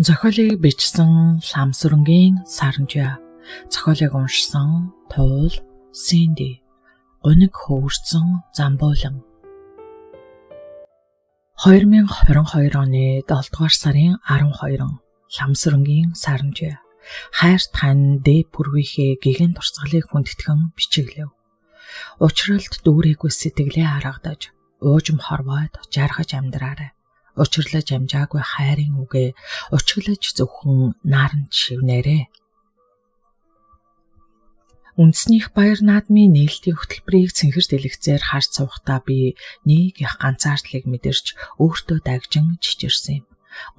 Зохиолыг бичсэн Ламсүрэнгийн Саранжаа. Зохиолыг уншсан Туул Синди. Гуниг хөвөрсөн Замбуулан. 2022 оны 7 дугаар сарын 12 Ламсүрэнгийн Саранжаа. Хайр тань дэ пүрвийнхээ гигэн турцгалыг хүндэтгэн бичиглэв. Учралд дүүрээгүй сэтгэлээ харагдаж, уужим хорвоод жаргаж амьдраарай. Учрлаж амжаагүй хайрын үгээ учиглаж зөвхөн наранд шивнээрээ. Үндэснийх баяр наадмын нээлтийн хөтөлбөрийг цэнхэр дэлгэцээр харж суухдаа би нэг их ганцаардлыг мэдэрч өөртөө дагжин чичирсэн юм.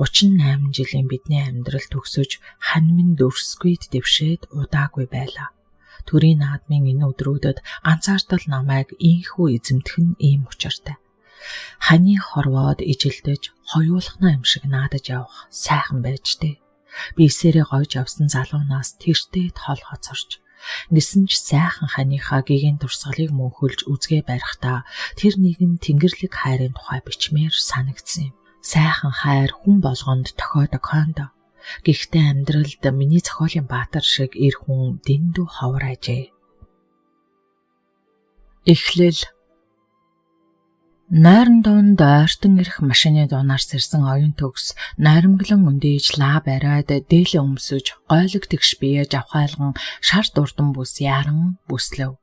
38 жилийн бидний амьдрал төгсөж хань минь дөрсгүйд дэвшээд удаагүй байлаа. Төрийн наадмын энэ өдрүүдэд ганцаардал намайг ийхүү эзэмдэх нь ийм учиртай. Ханы хорвоод ижилдэж хоёулахна юм шиг наадаж явах сайхан байж тээ. Бисээрээ гойж авсан залуунаас тэртээд хол хоцорч гисэн ч сайхан ханыхаа гигэн турсгалыг мөнхөлж үзгээ барихтаа тэр нэгэн тэнгэрлэг хайрын тухай бичмээр санагдсан юм. Сайхан хайр хүн болгонд тохиодог хондоо. Гэхдээ амьдралд миний зохиолын баатар шиг эр хүн дэндүү ховор ажээ. Эхлэл. Найран дунд ойртон ирэх машины дуунаас ирсэн оюун төгс найрамглан өндөөж лаа бариад дээлээ өмсөж гойлог тэгш биеэж авхайлган шар дурдан бүс яран бүслэв.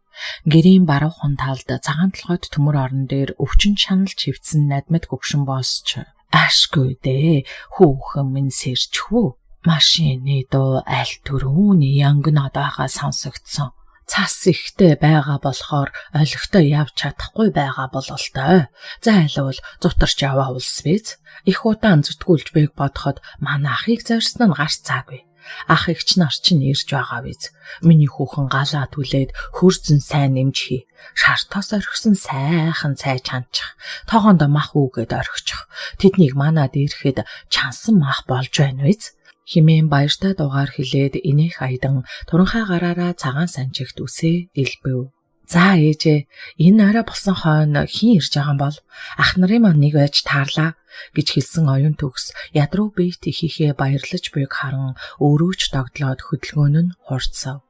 Гэрийн баруухан талд цагаан толгойд төмөр орон дээр өвчин шанал чивдсэн надмад гөгшин боосч ашгүй дээ хүүхэн минь сэрчхүү. Машины дуу аль түрүүний янгнодоогоо сонсогдсон. Цас ихтэй байгаа болохоор олигтой явж чадахгүй байгаа бололтой. Зайлвал зутарч яваа улс биз. Их удаан зүтгүүлж байг бодоход манай ахыг зорьсон нь гарч цаагүй. Ах эгч нар чинь ирж байгаа биз. Миний хүүхэн галаа түлээд хөрзөн сайн нэмжихий. Шартоос орхисон сайхан цай чанчих. Тоогоондоо мах үгээд орхичих. Тэднийг манад ирэхэд чансан мах болж байна биз. Химэн баяртай дугаар хэлээд инээх айдан туранхай гараараа цагаан санчигт үсээ элбэв. За ээжээ, энэ орой болсон хойно хин ирж байгаа юм бол ах нарын маань нэг байж таарлаа гэж хэлсэн оюун төгс ядруу бийт ихийнхээ баярлаж буйг харан өөрөөч догдлоод хөдөлгөөн нь хурцсав.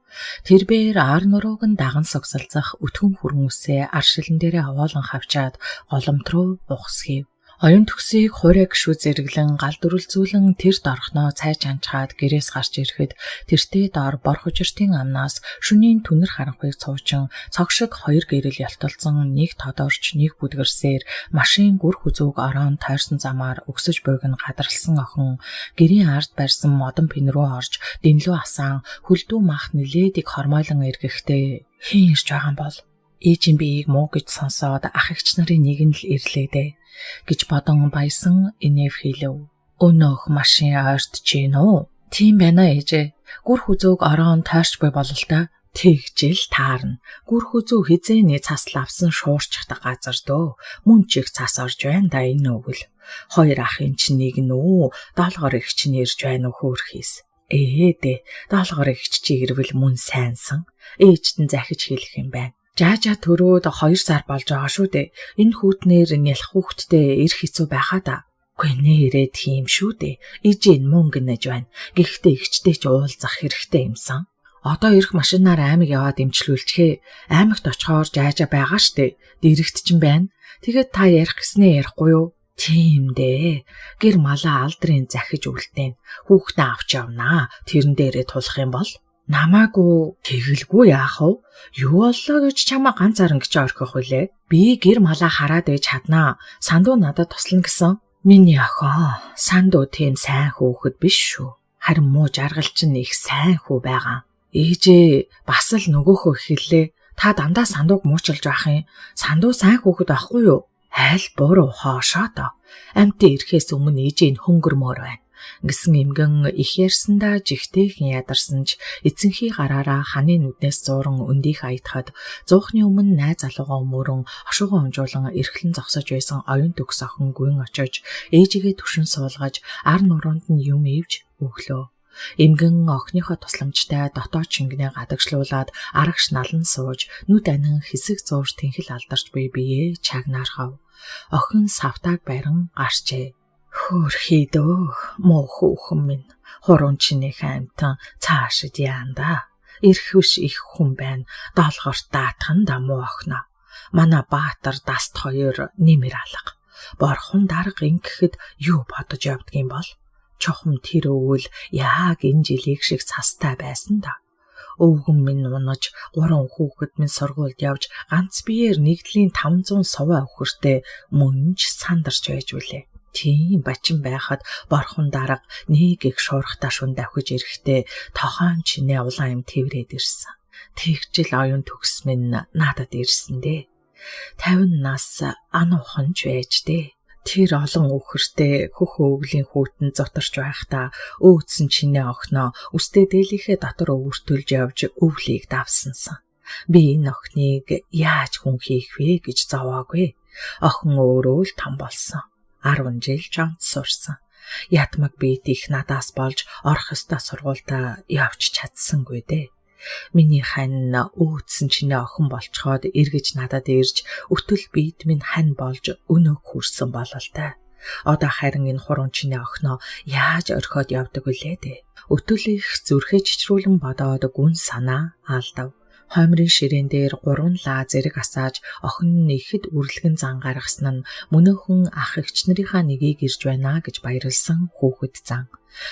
Тэрбээр ар нурууг нь даган согсолцох өтгөн хүрэн үсээ аршилан дээрээ хаваалан хавчаад голомт руу ухсхийв. Оюун төгсийг хуурай гişүү зэрэглэн гал дүрэлзүүлэн тэр дорхноо цай чанчаад гэрээс гарч ирэхэд тэртээ дор бор хужиртын амнаас шөнийн түнэр харанхуйг цуучин цог шиг хоёр гэрэл ялталцсан нэг тодорч нэг бүдгэрсээр машин гүр хүзүүг ороон тойрсон замаар өксөж буйг нь гадарлсан охин гэрийн ард барьсан модон пин рүү орж дэнлүү асаан хөлдүү мах нилээд их хормойлон эргэхдээ хин ирж байгаа юм бол ээжийн биеийг муу гэж сонсоод ах эгч нарын нэг нь л ирлээ гэж бодон баясан инэв хэлв. Өнөөх машин ойртож гин үү? Тийм байна ээжээ. Гүр хүзөөг ороон тойрч буй бололтой. Тэгжил таарна. Гүр хүзүү хизээний цас лавсан шуурчдаг газар дөө. Мөн чих цас орж байна да энэ өвгөл. Хоёр ахын чинь нэг нүү, доолгоор их чинь ирж байна уу хөөрхийс. Дээ, доолгоор их чи ирвэл мөн сайнсан. Ээжтэн захиж хэлэх юм байна. Жаажа төрөөд 2 сар болж байгаа шүү дээ. Энэ хүүтнээр нялх хүүхдтэй ирэх хэцүү байхаа да. Үгүй нэрээ тийм шүү дээ. Ижийн мөнгө нэж байна. Гэхдээ ихчтэй ч уулзах хэрэгтэй юмсан. Одоо ирэх машинаар аймаг яваад имчлүүлчихээ. Аймагт очихоор жаажа байгаа штэ. Дэрэгт ч юм байна. Тэгээд та ярих гэснээ ярихгүй юу? Тийм дээ. Гэр малаа алдрын захиж үлдээн. Хүүхдээ авч явнаа. Тэрэн дээрээ тулах юм бол намаагүй тэгэлгүй яах вэ? Юу боллоо гэж чамаа ганцаарн гэж орхих вүлээ? Би гэр малаа хараад ээж чаднаа. Сандуу надад туслана гэсэн. Миний охин, сандуу тийм сайн хүүхэд биш шүү. Харин муу жаргал чинь их сайн хүү байгаа. Ээжээ бас л нөгөөхөө хэллээ. Та дандаа сандууг муучилж байх юм. Сандуу сайн хүүхэд байхгүй юу? Айл буруу хоошоо. Амтын ирэхээс өмнө ээжийн хөнгөрмөр байна. Гэсэн эмгэн их ярьсандаа жигтэйхэн ядарсан ч эцэнхий гараараа ханы нүднээс зууран өндийх аятахад зуухны өмнө найз залуугаа өмөрөн ошуугаа унжуулан эрхлэн зогсож байсан оюун төгс охин гүн очиж ээжигээ түшин суулгаж ар нуруунд нь юм ивж өглөө. Эмгэн охиныхоо тусламжтай дотоод шингэнээ гадагшлуулаад арагш налан сууж нүд анин хэсэг зуурж тэнхэл алдарч буй биеэ чагнаархав. Охин савтааг барин гарчээ. Хөөрхий дөө муу хүүхэн минь хуруун чинийхээ амтан цаашид яанда. Ирхэвш их хүн байна. Доолгоорт даатхан да муу охноо. Манай Баатар даст хоёр нэмэр алга. Борхон дарга ингэхэд юу бодож явдгийн бол? Чухам тэр өвөл яг энэ жилиг шиг цастай байсан да. Өвгөн минь унаж 3 хүүхэд минь сургуульд явж ганц биеэр нэгдлийн 500 суваа өхөртэй мөн ч сандарч байж үлээ. Тийм бачин байхад борхон дарга нэг их шуурхтаа шун давхиж ирэхдээ тохон чинээ улаан юм тэврээд ирсэн. Тэгжил оюун төгс минь надад ирсэн дээ. 50 нас ануухан ч байж дээ. Тэр олон өхөртэй хөх өвглийн хүүтэн зотарч байхдаа өөдсөн чинээ охиноо үстэй дээлийнхээ дотор өвөртөлж явж өвлийг давсансан. Би энэ охиныг яаж хүн хийх вэ гэж зовоогүй. Охин өөрөө л том болсон. 10 жил чамд сурсан. Ятмаг биет их надаас болж орох ёстой сургуультай явж чадсангүй дээ. Миний хань өөдсөн чинээ охин болцоход эргэж надад ирж өтөл биет минь хань болж өнөөг хүрсэн бололтой. Одоо харин энэ хуруун чинээ охиноо яаж орхиод явдаг вүлээ дээ. Өтөл их зүрхээ чичрүүлэн бодоод гүн санаа алдав. Хоймрын ширээн дээр 3 лаа зэрэг асааж охин нь ихэд үрлэгэн зан гаргасан нь мөнөөхөн ах эгч нарынхаа нэгийг ирж байна гэж баярлсан хүүхэд зан.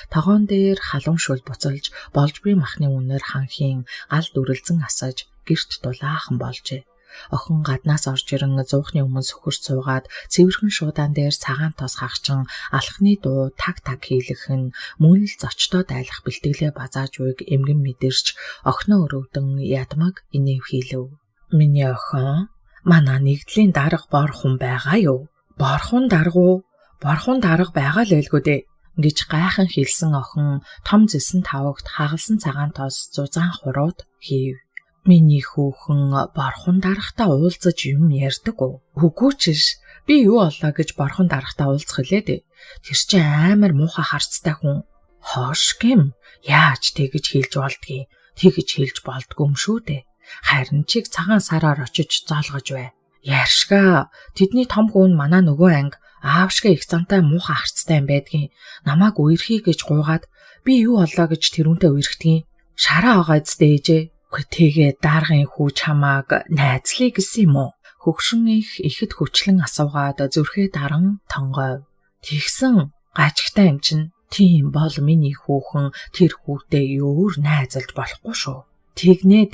Тогоон дээр халуун шүл буцалж болж буй махны үнээр ханхийн гал дүрэлзэн асааж гэрт дулаахан болжээ. Охин гаднаас орж ирэн зуухны өмнө сөхөрч суугаад цэвэрхэн шуудаан дээр цагаан тоос хагчин алхны дуу таг хийлэх нь мөн л зочдод айлах бэлтгэлээ базааж буйг эмгэн мэдэрч охиноо өрөвдөн ядмаг инэв хийлэв. Миний охин манай нэгдлийн дарга борхон байгаа юу? Борхон дарга байгаа л байлгүй дээ гэж гайхан хэлсэн охин том зэсэн тавагт хагалсан цагаан тоос зузаан хурууд хийв. Миний хүүхэн борхон даргатай уулзаж юм ярьдаг уу? Үгүй чиш. Би юу олоо гэж борхон даргатай уулзах хэлээ дээ. Тэр чинь амар муухай харцтай хүн. Хоош гэм. Яаж тэгэж хэлж болдгийг? Тэгэж хэлж болдгүй юм шүү дээ. Харин чиг цагаан сараар очиж зоолгож бай. Яаршгаа. Тэдний том хүн манай нөгөө анги аавшгаа их зантай муухай харцтай юм байдгийн. Намааг үерхий гэж гуугаад би юу олоо гэж тэрүүнтэй үерхдгийн. Шараа байгаа эцтэй ээжээ. Тэгээ даргын хүү чамааг найзлий гэсэн юм уу? Хөгшин их ихэд хүчлэн асуугаад зүрхээ даран тонгойв. Тэгсэн гажигтай юм чинь тийм бол миний хүүхэн тэр хүүтэй юур найзалж болохгүй шүү. Тэгнэ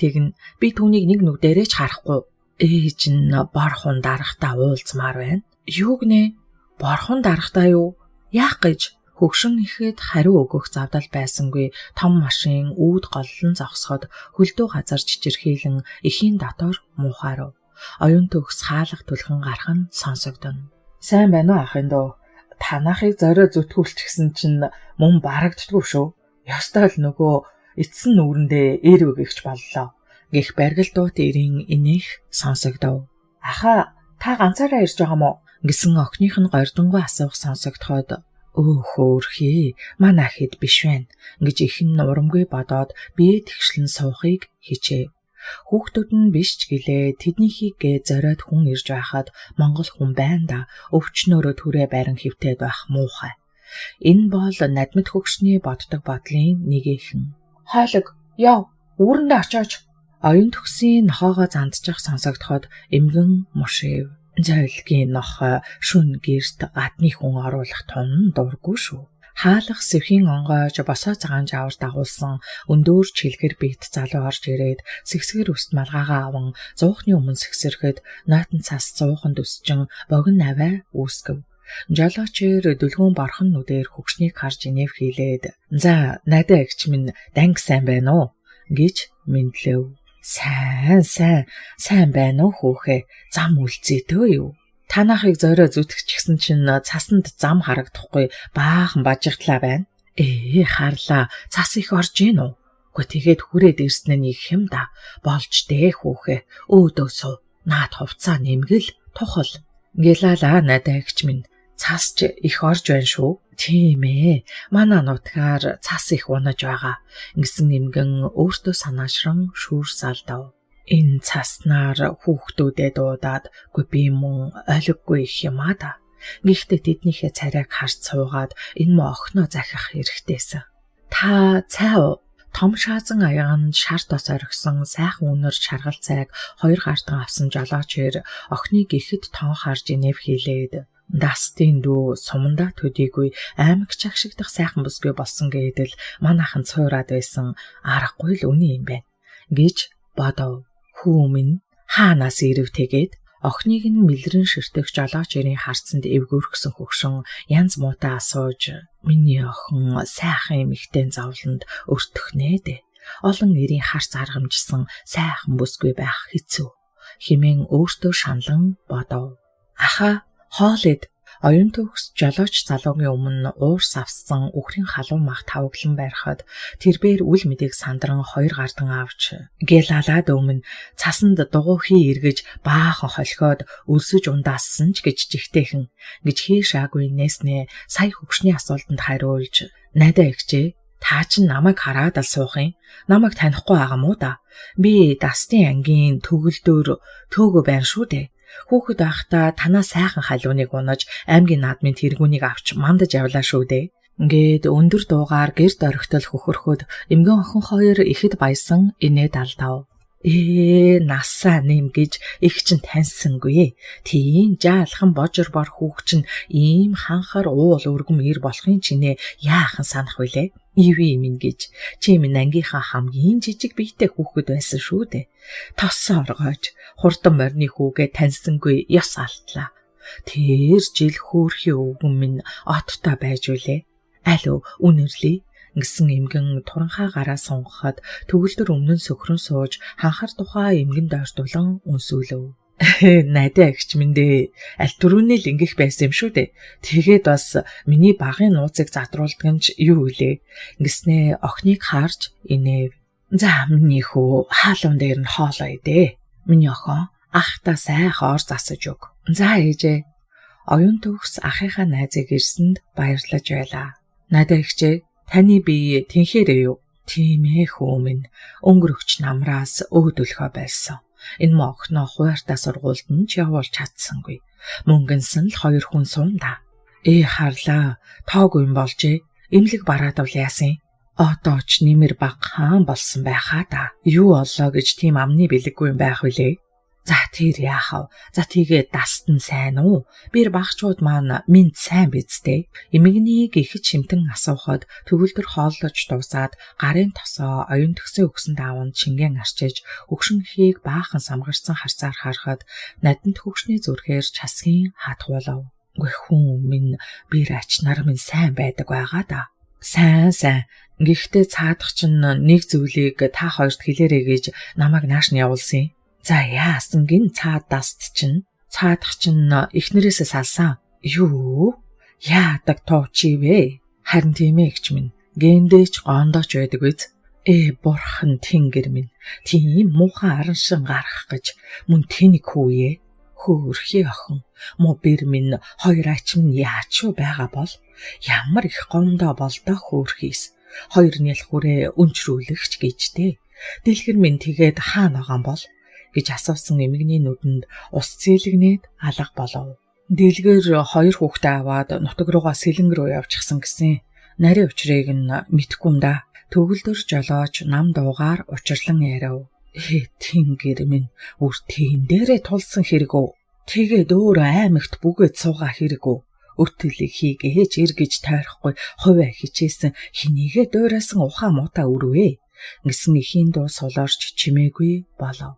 би түүнийг нэг нүдэрээ ч харахгүй. Ээж нь борхон даргатай уулзмаар байна. Юу гинэ? Борхон даргатай юу? Яах гэж? Хөгшин ихэд хариу өгөх завдал байсангүй том машин үүд голлон зогсоход хөлдөө газар чичирхийлэн эхийн дотор муухаарв. Оюун төгс хаалга түлхэн гарах нь сонсогдоно. Сайн байна уу ахын дөө? Танахыг зорио зүтгүүлчихсэн чинь мөн барагддаггүй шүү. Ёстой л нөгөө эцсэн нүрэндээ эр өгөгч боллоо. Гэх баргалдуут эрийн энийх сонсогдов. Аха, та ганцаараа ирж байгаа мó? Гэсэн охиных нь гордонгой асуух сонсогдоход хөөрхий манай хэд биш байна гэж ихэн урамгүй бодоод бие тэгшлэн суухыг хичээв. Хүүхдүүд нь биш ч гэлээ тэднийхийг зориод хүн ирж байхад Монгол хүн байна да өвчнөөрөө түрээ байран хөвтөд байх муухай. Энэ бол надмад хөгшний боддог бодлын нэг ихэн. Хойлог яв үүрэндээ очооч. Оюун төгсийн нохоогоо зандчих сонсогдоход эмгэн мушив. Зойлгийн нохой шүн гэрт гадны хүн оруулах тун дургүй шүү. Хаалх сэвхийн онгойж босоо цагаан жавар дагуулсан өндөөр чилгэр бит залуу орж ирээд сэгсгэр үст малгайгаа аван зуухны өмнө сэгсэрхэд нойтон цас зуухан дүсчин богино аваа үүсгэв. Жолоочээр дүлгүүн борхон нүдээр хөгшнийг харж инэв хийлээд "За, надаа эгч минь данг сайн байна уу?" гэж мэдлэв. Сайн байна уу хүүхээ? Зам үлзээдөө юу? Танахыг зорио зүтгэчихсэн чинь цасанд зам харагдахгүй баахан бажигтлаа байна. Харлаа. Цас их орж ийн үү? Гэхдээ тэгээд хүрээд ирсэн нь их юм да. Болж дээ хүүхээ. Өөдөөсөө наад хувцаа нэмгэл тухал. Гялалаа надаа эгч минь. Цас ч их орж байна шүү. Тийм ээ. Манай нутгаар цас их унаж байгаа. Ингэсэн нэмгэн өөртөө санаашран шүүрс алдав. Энэ цаснаар хүүхдүүдэд дуудаад "Гүй би мөн ойлггүй их юм аа да. Гэхдээ тэднийхээ царайг харж суугаад энэ мө охиноо захих хэрэгтэйсэн. Та цай уу? Том шаазан аягаанд шар тос орхисон сайхан үнэр шаргал цайг 2 гартан авсан жолоочээр охиныг ихэд тон харж инэв хийлээд Дастын дүү сумандаа төдийгүй аймаг чагшигдах сайхан бүсгүй болсон гэдэл манайхан цуураад байсан аргагүй л үний юм байна гэж бодов. Хүү минь хаанаас ирэв тэгээд охиныг нь мэлрэн ширтэх жолоочийн харцанд эвгүүрхсэн хөгшин янз муутай асууж миний охин сайхан эмэгтэй зовлонд өртөхнэ дээ. Олон нэрийн харц аргамжсан сайхан бүсгүй байх хэцүү хэмээн өөртөө шаналн бодов. Аха хоолэд оюун төгс жолооч залуугийн өмнө уурс авсан үхрийн халуун мах тавглан барихад тэрбээр үл мэдээг сандран 2 гартан авч гэлалаад өмнө цасанд дугуй хий эргэж баахан холхиод өлсөж ундаассан ч гэж жигтэйхэн гэж хийшаагүй нээснэ сая хөгшний асуултанд хариулж найдаа ихчээ та чинь намайг хараад ал суух юм. Намайг танихгүй байгаа мó да. Би Дастын ангийн төгөлдөр төөгөө байна шүү дээ. Хүүхэд байхдаа танаа сайхан халууныг унаж аймгийн наадмын тэргүүнийг авч мандаж явлаа шүү дээ. Ингээд өндөр дуугаар гэрд орхитол хөхөрхөд эмгэн охин 2 ихэд баясан инээд алдав. Насаа нэм гэж их чинь таньсангүй. Тийм жаалхан божор бор хүүхд чинь ийм ханхар уул өргөм ир болохын чинээ яахан санах вүлээ. Иви минь гэж чи минь ангийнхаа хамгийн жижиг биетэй хүүхэд байсан шүү дээ. Тоссоо оргойж хурдан морины хүүгээ таньсангүй ёс алтлаа. Тэр жил хөөрхийн өвгөн минь оттой байж үлээ. Алуу үнэрлээ гэсэн эмгэн туранхаа гараа сунгахад төгөлдөр өмнө нь сөхрөн сууж ханхар тухай эмгэн дойртуулан үнсүүлв. Найдаа ихч минь дээ. Аль түрүүний л ингэх байсан юм шүү дээ. Тэгээд бас миний багын нууцыг задруулдаг нь ч юу вэ? Ингэснээ охиныг харж инэв. За миний хүү хаалуун дээр нь хоолоо идэ. Миний охин ахта сайхан ор засаж өг. За ээжээ. Оюун төгс ахыхаа найзыг ирсэнд баярлаж байлаа. Найдаа ихчээ таны бие тэнхээрээ юу? Тийм ээ хүү минь. Өнгөрөгч намраас өөдөлхөө байсан. Энэ мохно хууртаа сургуульд нь ч явуулж чадсангүй. Мөнгөнсөн л 2 хүн сунда. Харлаа. Тоогүй юм болжээ. Имлэг бараад бол яасан? Одоо ч нэмэр баг хаан болсон байхаа да. Юу оллоо гэж тийм амны бэлэггүй юм байх үлээ. За тэр яахав? За тэгээ дастан сайн уу? Бэр багчууд маань минь сайн бидтэй. Эмэгнийг ихэд шимтэн асуухад төгөлдөр хооллож дуусаад гарын тосоо оюун төгсөө өгсөн дааванд шингэн арчиж хөгшөнхийг баахан самгарсан харцаар харахад наданд хөгшний зүрхээр часгийн хатгуулав. Үгүй хүн минь бэр ачнаар минь сайн байдаг байгаа да. Сайн. Гэхдээ цаадах чинь нэг зүйлийг та хоёрт хэлээрэй гэж намайг нааш нь явуулсан. За яасан гин цаад даст чинь цаадах чинь эхнэрээсээ салсан. Юу? Яадаг тоочи вэ? Харин тийм ээ гч минь. Гэндээч гондооч байдаг биз? Бурхан тэнгэр минь. Тийм муухан араншин гарах гэж мөн тэнэг хүүе. Хөөрхий охин. Мо бэр минь 2 ач минь яач юу байгаа бол ямар их гомдоо болдоо хөөрхийс. 2 нялх хүрээ өнчрүүлэгч гэжтэй. Дэлгэр минь тэгээд хаана байгаа бол гэж асуусан эмэгний нүдэнд ус цэлэгнээд алга болов. Дэлгэр 2 хүүхдээ аваад нутаг руугаа сэлэнг рүү явчихсан гэсэн. Нарийн учрыг нь мэдгүй юм да. Төгөлдөр жолооч нам дуугаар учирлан яриав. Тэнгэр минь үр тэн дээрээ тулсан хэрэг үү? Тэгээд өөр аймагт бүгэд суугаа хэрэг үү? Өртөлийг хийгээч эргэж тойрохгүй хувиа хичээсэн хинийгээ дуурайсан ухаан муута өрвээ. Гэсэн ихийн дуу сулаарч чимээгүй болов.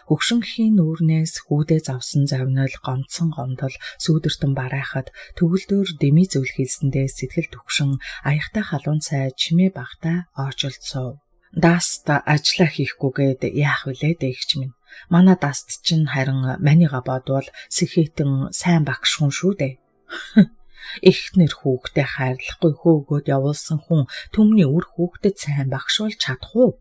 Хөгшөнхийн нүүрнээс хүүдээ завсан завнал гомцсон гомдол сүүдэртэн барайхад төгөлдөр дэми зүйл хийсэндээ сэтгэл төгшин аяхтай халуун цай чимээ багтаа оожолд суув. Даст ажиллаа хийхгүйгээд яах вүлээ дэгч минь. Манай даст чинь харин манига бодвол сэхэтэн сайн багш хүн шүү дээ. Эхнэр хүүхдээ хайрлахгүй хөөгөөд явуулсан хүн түмний үр хүүхдэд сайн багшуулж чадах уу?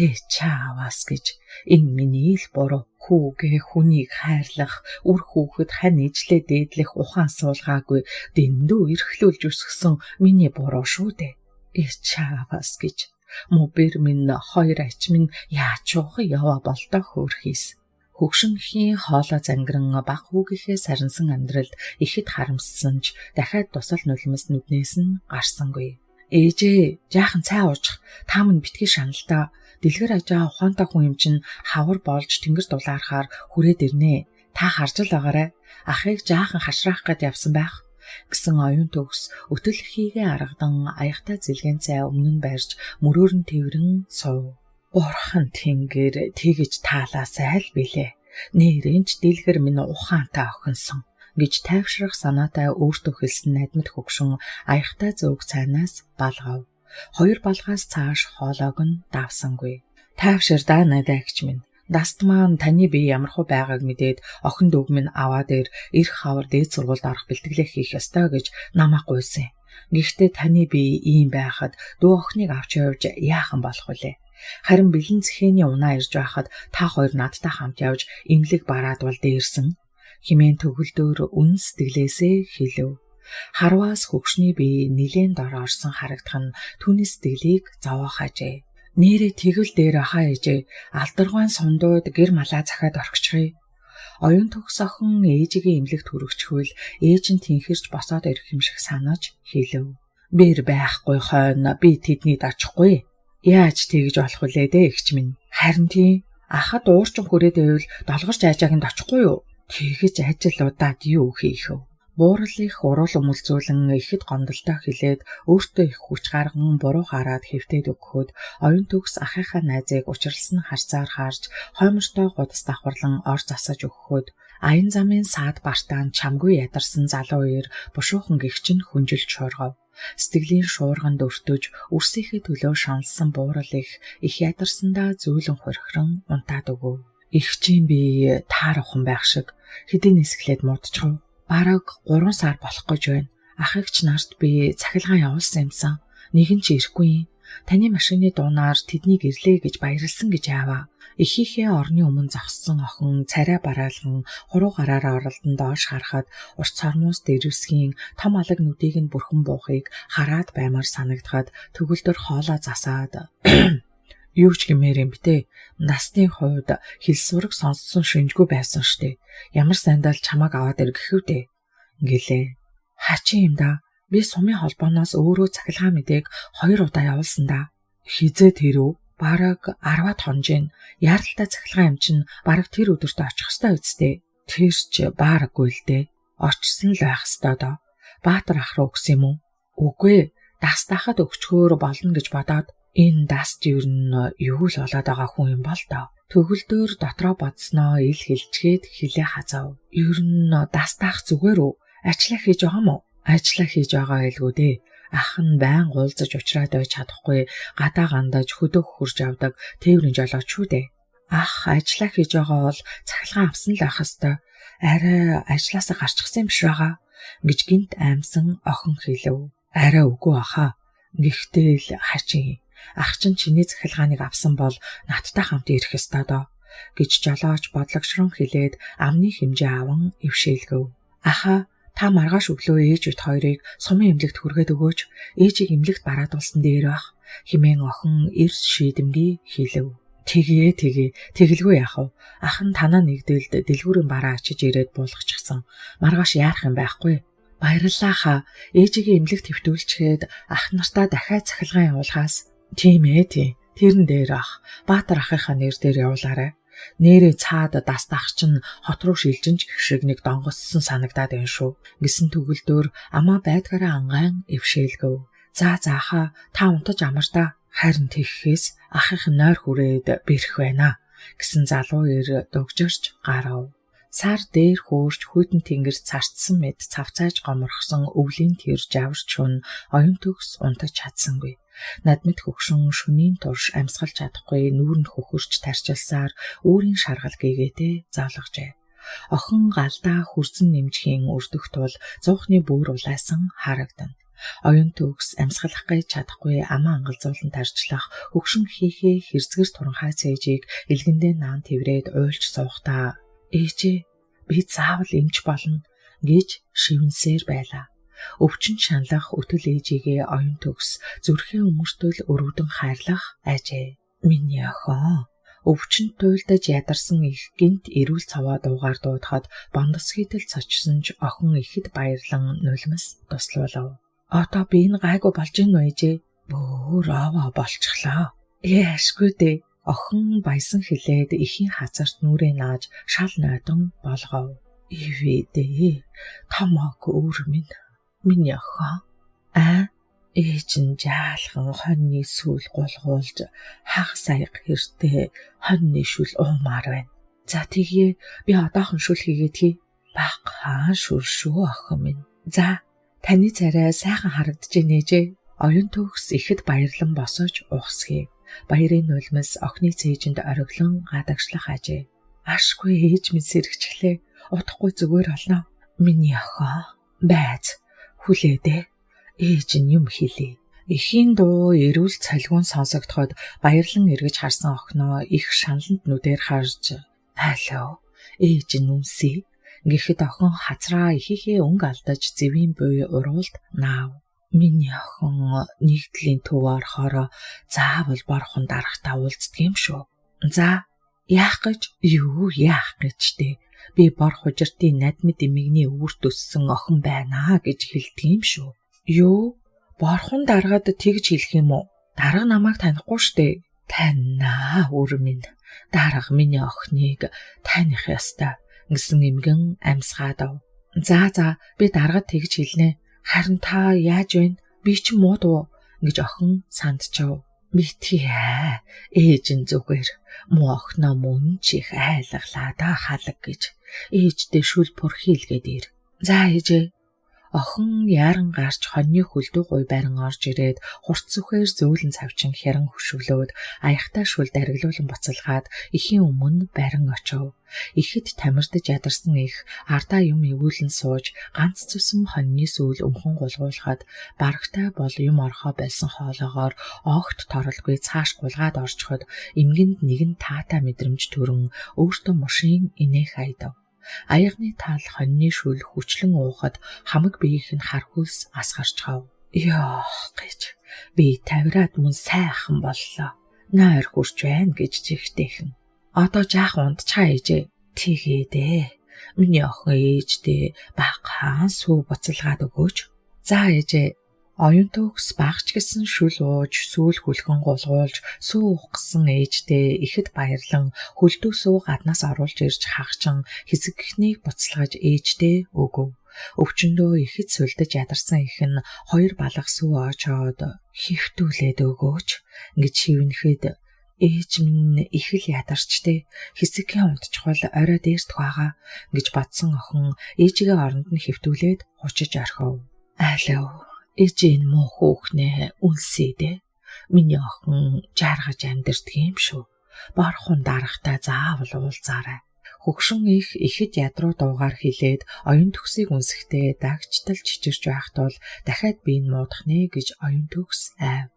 Чаавас гэж энэ миний л буруу. Хүүгээ хүнийг хайрлах, үр хүүхэд хань ижлээ дээдлэх ухаан суулгаагүй дэндүү эрхлүүлж өсгсөн миний буруу шүү дээ. Чаавас гэж мобер минь 2 ач минь яач яваа болдоо хөөрхийс. Хөгшинхийн хоолой зангиран баг хүүгийнхээ сарнсан амьдралд ихэд харамссан ч дахиад тусал нулимс нүднээс нь гарсангүй. Ээжээ, жаахан цай уучих. Та минь битгий шаналдаа. Дэлгэр ажаа ухаантай хүн юм чинь хавар болж тэнгэр дулаарахаар хүрээд ирнэ. Та харж л байгаарай. Ахыг жаахан хашраах гээд явсан байх гэсэн оюун төгс өтөл хийгээ аргадан аяхтай зэлгэн цай өмнө нь барьж мөрөөр нь тэрэн суув. Бурхан тэнгэр тэгж таалаасай л билээ. Нэрэнч дэлгэр минь ухаантай охинсон гэж тайвшрах санаатай өөртөө хэлсэн найдмат хөгшин аяхтай зөөг цайнаас балгав. 2 балгаас цааш хоолойг нь давсангүй. Тайвшир даа найдагч минь. Даст маань таны бие ямархуу байгааг мэдээд охин дүүг минь аваад ирэх хавар дээд сургуульд орох бэлтгэлээ хийх ёстой гэж намайг гуйсан. Гэхдээ таны бие ийм байхад дүү охиныг авч явж яахан болох вүлээ? Харин бэлэн цэхээний унаа ирж байхад та хоёр надтай хамт явж имлэг бараад бол дээрсэн хэмээн төгөлдөр үнэн сэтгэлээсээ хэлв. Харваас хөгшний бие нилээн дор орсон харагдах нь түүний сэтгэлийг зовоохажээ. Нэрээ тэгвэл дээр ахаа ээжээ, алдаргаан сундууд гэр малаа захаад орхичихъя. Оюун төгс охин ээжигээ имлэгт хүрэгчхүүл ээж нь тэнхэрч босоод ирэх юм шиг санаж хэлв. Бэр байхгүй хойно би тэднийд очихгүй. Яаж тэгж болох вүлээ дээ эгч минь. Харин тийм ахад уурчин хүрээд байвал долгорч ажаагинд очихгүй юу? Тэгэж ажилуудаад юу хийх вэ? Буурал их уруул өмөлзүүлэн ихэд гондолтой хилээд өөртөө их хүч гарган буруу хараад хэвтээд өгөхөд оюун төгс ахыхаа найзыг учралсан харцаар харж хоймортой гудас давхарлан ор засаж өгөхөд аян замын саад бартаан чамгүй ядарсан залуу үер бушуухан гихчин хүнжилж шуургав. Сэтгэлийн шуурганд өртөж үрсийнхээ төлөө шаналсан буурал их ядарсандаа зөөлөн хорхирон унтаад өгөв. Игчийн би таарахын байх шиг хэдийн нисгэлээд муудчихв. Бараг 3 сар болох гэж байна. Ахыгч нарт би цахилгаан явуулсан юмсан. Нэгэн ч ирэхгүй. Таны машины дуунаар тэднийг ирлээ гэж баярлсан гэж ааваа. Эхийнхээ орны өмнө зогссон охин царай бараалган хуруу гараараа оролдон доош харахад урт сормоос дэрвсгийн том алаг нүдийг нь бүрхэн буухыг хараад баймаар санагдахад төгөлдөр хоолоо засаад юу ч гэмээр юм битээ. Насны хувьд хэл сураг сонссон шинжгүй байсан штэ. Ямар сайндаа л чамааг аваад ир гэхвдээ. Гэлээ. Хачи юм да. Би сумын холбооноос өөрөө цахилгаан мэдээг 2 удаа явуулсан да. Хизээ тэрв? Бараг 10-аад хонжийн яаралтай цахилгаан юм чинь бараг тэр өдөртөө очих ёстой үсттэй. Тэр ч баараггүй л дээ. Очсон л байх ёстой доо. Баатар ах руу өгсөн юм уу? Үгүй. Дас тахад өгчхөөр болно гэж бодоод энэ даст юу л болоод байгаа хүн юм бол доо. Төгөлдөр дотроо бодсноо ил хэлчгээд хилээ хазав. Ер нь дас таах зүгээр үү? Ажлаа хийж байгаа мó? Ажлаа хийж байгаа байлгүй дээ. Ах нь байн гуулзаж уучраад байж чадахгүй гадаа гандаж хөдөө хөрж явдаг тээврийн жолооч шүү дээ. Ах ажлаа хийж байгаа бол цахилгаан авсан л байх хэвээр. Арай ажлаасаа гарчихсан юм биш байгаа гэж гинт аимсан охин хэлв. Арай үгүй ахаа. Гэхдээ л хачи. Ах чинь чиний цахилгааныг авсан бол надтай хамт ирэх ёстой доо гэж жолооч бодлогшрон хэлээд амны хэмжээ аван ившээлгэв. Ахаа та маргааш өглөө ээжүүд хоёрыг сумын эмнэлэгт хүргээд өгөөч. Ээжийг эмнэлэгт бараадуулсан дээр байх хэмээн охин эрс шийдэмгий хэлв. Тэгэлгүй яах вэ? Ах нь танаа нэгдэлд дэлгүүрийн бараа ачиж ирээд буулгачихсан. Маргааш яарах юм байхгүй. Баярлалаа хаа. Ээжигээ эмнэлэгт хэвтүүлчихэд ах нартаа дахиад цахилгаан явуулахаас. Тийм ээ. Тэрэн дээр ах. Баатар ахыхаа нэр дээр явуулаарай. Нэрээ цаад даст ах чинь хот руу шилжинж гэх шиг нэг донгоссон санагдаад байна шүү. Гэсэн төгөлдөр амаа байдгаараа ангаан ившээлгэв. За хаа та унтаж амардаа. Харин тэгэхээс ахих нойр хүрээд бэрх байна гэсэн залуу ир дугжирч гарав. Сар дээр хөөрч хүйтэн тэнгэр царцсан мэд цавцааж гоморхсон өвлийн тэр жавар чун оюун төгс унтаж чадсангүй. Надмит хөгшин шөнийн турш амьсгалж чадахгүй нүүрэнд хөхөрч тарчилсаар өөрийн шаргал гээгээтэй завлагжээ. Охин галдаа хүрсэн нэмжхийн өрдөх тул зуухны бүр улайсан харагдана. Оюун төгс амьсгалах гэж чадахгүй амаа ангалзуулан тарчлах хөгшин хийхээ хэрцгэр туранхай цээжийг илгэндээ наан тэврээд уйлж суухдаа ээжээ би заавал эмч болно гэж шивнсээр байлаа. Өвчин шаналх өтөл ээжигээ оюун төгс зүрхээ өмөртөл өрөвдөн хайрлах ажээ. Миний охин Өвчин туйлдаж ядарсан их гинт эрүүл цаваа дуугаар дуудахад бондос хийтэл цочсон ч охин ихэд баярлан нулимс туслуулав. Одоо би энэ гайгүй болж ийн үү ээжээ? Бөөр аваа болчихлоо. Яашгүй дээ. Охин баясан хэлээд ихийн хазарт нүрээ нааж шал нойдон болгов. Ивэдээ. Тамаак өөр минь. Миний охин. Ээж нь жаалхан хоньны сүүл гулгуулж хагас аяг хэртэй хоньны шүл уумаар байна. За тэгье би одоохон шүл хийгээд хий. Бага шүл шүү охин минь. За таны царай сайхан харагдаж байна ээжээ. Оюун төгс ихэд баярлан босож ухсхийв. Баярын нулимс охины цээжинд ориглон гадагшлах ажээ. Ашгүй ээж минь сэргчлээ. Удахгүй зүгээр олно. Миний охин. Байц. Хүлээдэ. Ээж нь юм хэлээ. Эхийн дуу эрүүл цалгуун сонсогдоход баярлан эргэж харсан охиноо их шаналнд нүдээр харж "Алло, ээж нь үнсээ" гэхэд охин хацраа ихийнхээ өнгө алдаж зэвийн буй уруулд наав. Миний охин нэгдлийн төв орохоор заавал борхон дарахтаа уулздаг юм шүү. За, яах гэж дээ. Би бор хужиртын надмид эмигний өвөрт өссөн охин байна гэж хэлдэг юм шүү. Юу? Борхон даргаад тэгж хэлэх юм уу? Дарга намайг танихгүй штэ. Таньнаа өөр минь. Дарга миний охиныг таних ёстой гэсэн эмгэн амьсгаад ав. За би даргад тэгж хэлнэ. Харин та яаж вэ? Би ч муу дуу гэж охин сандчав. Битгий ээж нь зүгээр муу охиноо мөн чих айлглаа да халаг гэж ээждээ шүл пурхийлгээд ир. За ээжээ. Охин яран гарч хоньны хөлдөө гуй барин орж ирээд хурц зүхээр зөөлөн цавчин хэрэн хөшөглөөд аяхтай шүл дариглуулан буцалгаад ихийн өмнө барин очив. Ихэд тамирдаж ядарсан их ардаа юм эвүүлэн сууж ганц цусан хоньны сүүл өмхөн гулгуулахад барагтай бол юм орхоо байсан хоолоогоор огт торолгүй цааш гулгаад орчход эмгэнд нэгэн таатай мэдрэмж төрөн өөртөө мушийн инээх айдав. Аягны тал хоньны шүл хүчлэн уухад хамаг биеийнх нь хархүлс асгарчхав. Яах гэж би тавираад мөн сайхан боллоо. Нойр хурч байна гэж жигтэйхэн. Одоо жаах ундчаа ээжээ. Тэгээдээ. Миний охин ээждээ багахан сүү буцалгаад өгөөч. За ээжээ. Оюун төгс багч гэсэн шүл ууж, сүүл хүлхэн гулгуулж, сүү ухсан ээждээ ихэд баярлан хөлдөө сүү гаднаас оруулж ирж хагчин хэсэгхнийг буцалгаж ээждээ өгөв. Өвчнөдөө ихэд сүлдэж ядарсан их нь хоёр балах сүү очоод хөвтүүлээд өгөөч гэж шивнэхэд ээж минь их л ядарчтэй хэсэгхийн унтчихвал орой дээрсдэх байгаа гэж бодсон охин ээжигээ оронд нь хөвтүүлээд хучиж орхив. Алло. Ээж энэ муу хөөхнээ үнсээдэ. Миний охин жаргаж амьдэрдэг юм шүү. Борхон дарахтаа заавал уулзаарай. Хөгшин их ихэд ядруу дуугаар хэлээд оюун төгсийг үнсэхдээ дагчтал чичирч байхад бол дахиад би энэ муудах нэ гэж оюун төгс айв.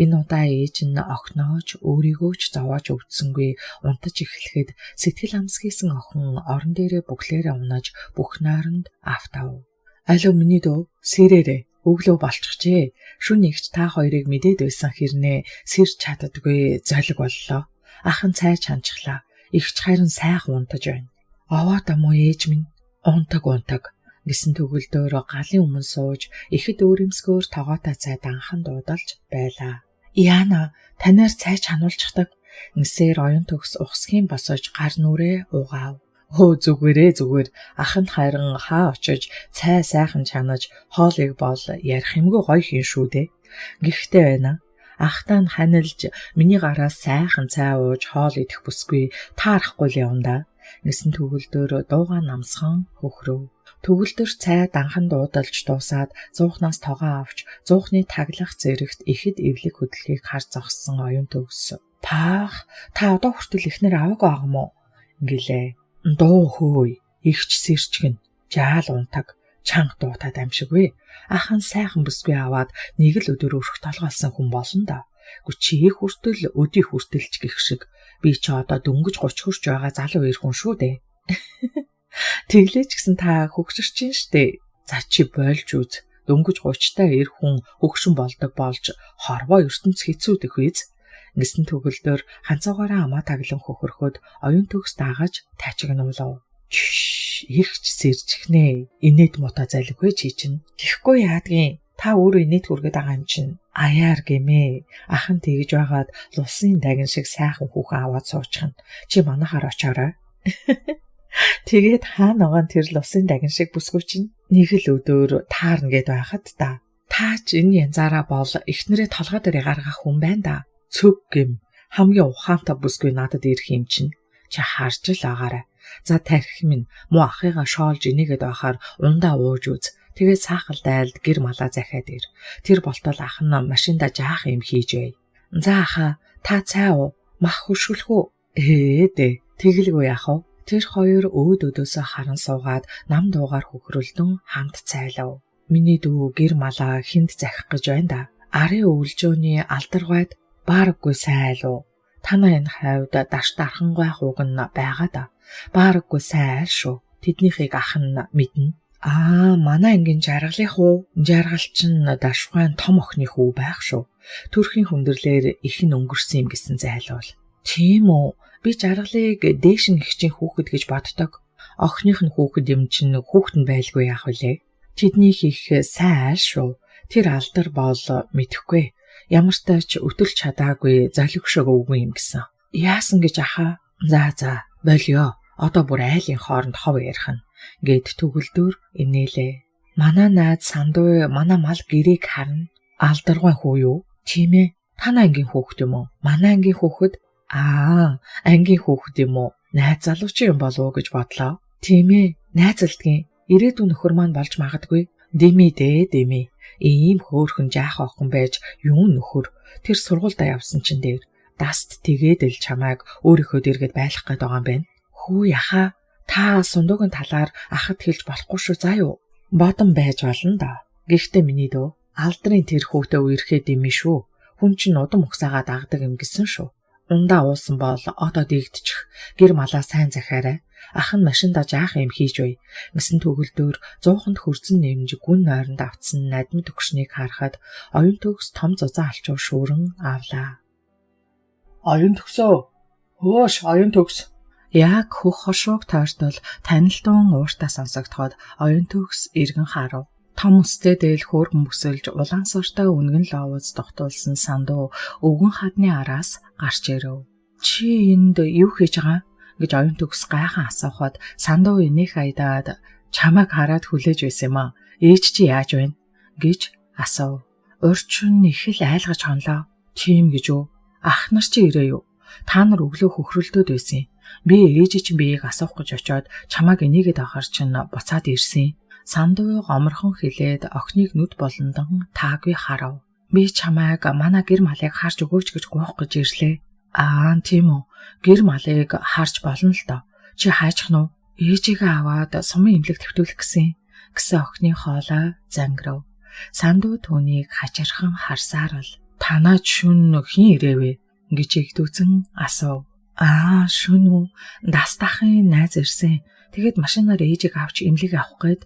Энэ удаа ээж нь охинооч өөрийгөө ч зовоож өвдсөнгүй унтаж эхлэхэд сэтгэл амсгийсэн охин орон дээрээ бүглээрээ унаж бүх нойронд автав. Алло миний дөө сэрээрээ. Өглөө болчихжээ. Шүн нэгч та хоёрыг мэдээд байсан хэрнээ сэрч чаддаггүй золиг боллоо. Ахын цай чанчглаа. Игч хайран сайхан унтаж байна. Овоо дамуу ээж минь. Унтаг гэсэн төгөлдөөр галын өмнө сууж ихэд өөрөмсгөөр тогоотой цай данхан дуудалж байлаа. Яана танаар цай чануулчихдаг. Нисээр оюун төгс ухсхийн босож гар нүрээ угаав. Зүгээр. Ах нь хайран хаа очиж цай сайхан чанаж хоолыг бол ярих юмгүй гоё хийн шүү дээ. Гэхдээ байна. Ахтаа нь ханилж миний гараас сайхан цай ууж хоол идэх бүсгүй таарахгүй л явна да. Гэсэн төгөлдөр дуугаа намсхан хөхрөв. Төгөлдөр цай данхан дуудалж дуусаад зуухнаас тогоо авч зуухны таглах зэрэгт ихэд эвлэг хөдөлгөөийг харж зогссон оюун төгс. Та одоо хүртэл ихнэр аваагүй байгаа мó? Гэлээ. Дуу хөөе, игч сэрчгэн, жаал унтаг, чанга дуутаад амшиггүй. Ахын сайхан бүсгүй аваад нэг л өдөр өрх толгоолсон хүн болно да. Чи хүртэл өдий хүртэлч гэх шиг би ч одоо дөнгөж 30 хүрч байгаа залуу ир хүн шүү дээ. Тэглээч гэсэн та хөгшөрч чинь штэ. За чи болж үз. Дөнгөж 30-та ир хүн хөгшин болдог болж хорвоо ертөнц хэцүүдэх үйз. Ингэсэн төгөлдөр ганцаааараа амаа таглан хөхөрхөд оюун төгс даагаж тайчигнуулав. Ихч сэржихнэ. Инээд мута залгүй чи чинь. Тихгүй яадгийн. Та өөрөө инээд хүргээд байгаа юм чинь. Аяар гэмээ. Ахан тэгж байгаад лусын дагин шиг сайхан хүүхэн аваад суучихна. Чи манахаар очоорой. Тэгээд хаана байгаа тэр лусын дагин шиг бүсгүй чинь нэг л өдөр таарна гэд байхад та ч энэ янзаараа бол эхнэрээ толгой дээр гаргах хүн байна да. Цөг гэм хамгийн ухаантай бүсгүй надад ирэх юм чинь. Чи харж л агаарай. За тарих минь муу ахыгаа шоолж инегээд байхаар ундаа ууж үз. Тэгээд саахал дайлд гэр малаа захиад ир. Тэр болтол ах нь машинда жаах юм хийж бай. За аха та цай уу? Мах хөшгөлөх үү? Дээ. Тэгэлгүй яах вэ? Тэр хоёр өөдөөсөө харан суугаад нам дуугаар хөхрөлдөн хамт цайлав. Миний дүү гэр малаа хинд захих гэж байна да. Арын өвлжөөний алдаргайд баараггүй сайн айлуу. Танаа энэ хавьд даш дархангай хууг нь байгаа да. Баараггүй сайн айл шүү. Тэднийхийг ах нь мэднэ. Манай ангийн жаргалынх уу? Жаргал чинь дашгаан том охины хүү байх шүү. Төрхийн хүндрэлээр их нь өнгөрсөн юм гэсэн зайлуул. Тийм үү? Би жаргалыг дээшин ихчийн хүүхэд гэж боддог. Охиных нь хүүхэд юм чинь хүүхэд нь байлгүй яах вүлээ? Тэднийх их сайн айл шүү. Тэр алдар бол мэдэхгүй. Ямар ч тач өтөлж чадаагүй золигшог өвгүй юм гэсэн. Яасан гэж аха? За болио. Одоо бүр айлын хооронд хов ярих нь. Гэд төгөлдөр инээлээ. Манай найз Сандуу манай мал гэрээг харна. Алдаргай хүү юу? Тийм ээ. Танаа ангийн хүүхэд юм уу? Манай ангийн хүүхэд? Ангийн хүүхэд юм уу? Найз залууч юм болов уу гэж бодлоо. Тийм ээ. Найзалдгийн ирээдүйн нөхөр маань болж магадгүй. Дэмий. Ийм хөөхөн жаах охин байж юу нөхөр. Тэр сургуультай явсан чинь дээр даст тэгээд л чамайг өөрийнхөө дэргэд байлгах гээд байгаа юм байна. Хүү яхаа. Та сундуугийн талаар ахад хэлж болохгүй шүү заа юу? Бодон байж болно да. Гэхдээ миний дөө алдрын тэр хүүхдээ үерхэд юм шүү. Хүн чинь удам ухсаагаа дагдаг юм гэсэн шүү. Ундаа уусан бол одоо дэгдчих. Гэр малаа сайн захиарай. Ах нь машинда жаах юм хийж бай. Гэсэн төгөлдөр 100-нд хөрзөн нэмж гүн нойронд авцсан надмид өгшнийг харахад оюун төгс том зузаан алчуур шүүрэн авлаа. Оюун төгсөө. Хөөш оюун төгс. Яг хөх хошууг тойртол танилтун ууртаа сонсогдоход оюун төгс эргэн харав. Том өстэй дээл хөөргөн бүсэлж улаан сортой үнгэн ловоз тогтуулсан Сандуу өвгөн хадны араас гарч ирэв. Чи энд юу хийж байгаа? Гэж оюун төгс гайхан асуухад Сандуу энийх айдаад чамайг хараад хүлээж байсан юм аа. Ээж чи яаж байна? Гэж асуув. Урчин их л айлгаж хонлоо. Тийм гэж үү? Ах нар чи ирээ юу? Та нар өглөө хөхрөлдөөд байсан. Би ээж чинь биеийг асуух гэж очиод чамайг энийгээд ахаар чинь буцаад ирсэн. Сандуу гоморхон хэлээд охиныг нүд болондон таагүй харав. Би чамайг манай гэр малыг харж өгөөч гэж гуйх гэж ирлээ. Тийм үү. Гэр малыг харж болно л доо. Чи хайчих нь уу? Ээжигээ аваад сумын имлэг твтүүлэх гэсэн охины хоолой зангирав. Сандуу түүнийг хачирхан харсаар л танаа шүн хин ирээвэ гэж игдүүцэн асуув. Шүн үү? Дастахын найз ирсэн. Тэгээд машинаар ээжийг авч имлэг авах гээд.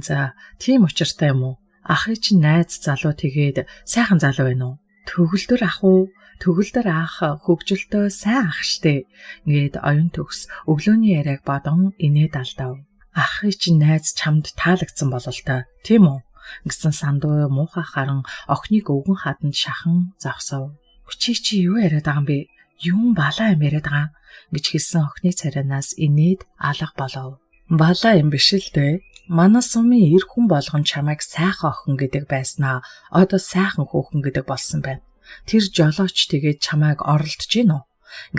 За, тийм учиртай юм уу? Ахыг чинь найз залуу тэгээд сайхан залуу байна уу? Төгөлдөр ах уу? Төгөлдөр ах хөгжилтөө сайн ах штэ. Ингээд оюун төгс өглөөний яриаг бодон инээд алдав. Ахыг чинь найз чамд таалагдсан бололтой. Тийм үү? Гэсэн Сандуу муухай харан охиныг өвгөн хаданд шахан зогсов. Чи юу яриад байгаа юм бэ? Юм балаа юм яриад байгаа гэж хэлсэн охины царайнаас инээд алга болов. Балаа юм биш л дээ. Манай сумын эр хүн болгон чамайг сайхан охин гэдэг байснаа одоо сайхан хүүхэн гэдэг болсон байна. Тэр жолооч тэгээд чамайг оролдож гин үү?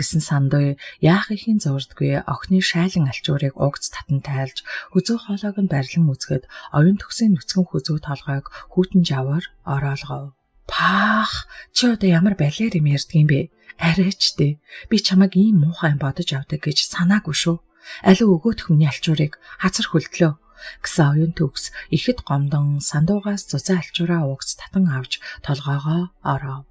Гэсэн Сандуу яах ихийн зурдгүй охины шайлан алчуурыг угц татан тайлж хүзүү хоолойг нь барилан үзгээд оюун төгсийн нүцгэн хүзүү толгойг хүүтэн жаваар ороолгов. Паах, чи одоо ямар балер юм ярьдгийм бэ? Арайч дээ. Би чамайг ийм муухай бодож авдаг гэж санаагүй шүү. Аливаа өгөөдх миний алчуурыг хазар хөлтлөө. Гэсэн оюун төгс ихэд гомдон Сандуугаас зузаан алчуураа угц татан авч толгоогоо оров.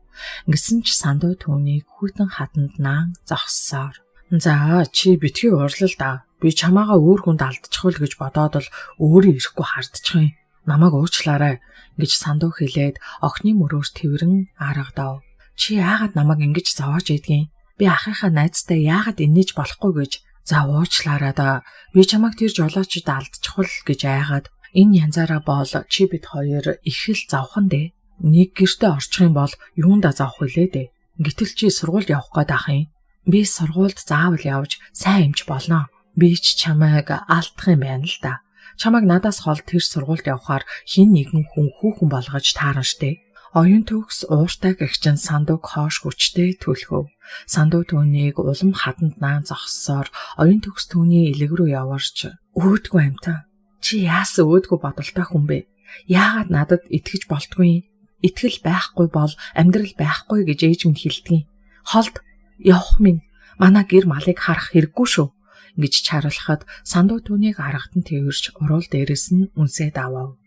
Гэсэн ч Сандуу түүнийг хүйтэн хатанд наан зогссоор. За чи битгий уурлал да. Би чамаагаа өөр хүнд алдчихвал гэж бодоод л өөрөө ирэхгүй хардчих юм. Намайг уучлаарай гэж Сандуу хэлээд охины мөрөөр тэрэн аргадав. Чи яагаад намайг ингэж зовоож идгийн? Би ахыхаа найзтай яагаад инээж болохгүй гэж за уучлаарай да. Би чамайг тэр жолоочд алдчихвал гэж айгаад энэ янзаараа бол чи бид хоёр их л завхан дээ. Нэг гэртээ орчих юм бол юунда завх вүлээ дээ. Гэтэл чи сургуульд явах гээд ах юм. Би сургуульд заавал явж сайн эмч болно. Би ч чамайг алдах юм байна л да. Чамайг надаас хол тэр сургуульд явахаар хин нэгэн хүн хүүхэн болгож таарна штэ. Оюун төгс ууртай гэгчин сандууг хоош хүчтэй төлхөв. Сандуу түүнийг улам хаданд наан зогссоор оюун төгс түүний элэг рүү яварч өөдгөө амтаа. Чи яасан өөдгөө бодолтой хүн бэ? Яагаад надад итгэж болтгүй? Итгэл байхгүй бол амьдрал байхгүй гэж ээж минь хэлдэг. Холд явах минь манай гэр малыг харах хэрэггүй шүү гэж чарлахад сандуу түүнийг аргатан тэрж уруул дээрээс нь үнсээ давав.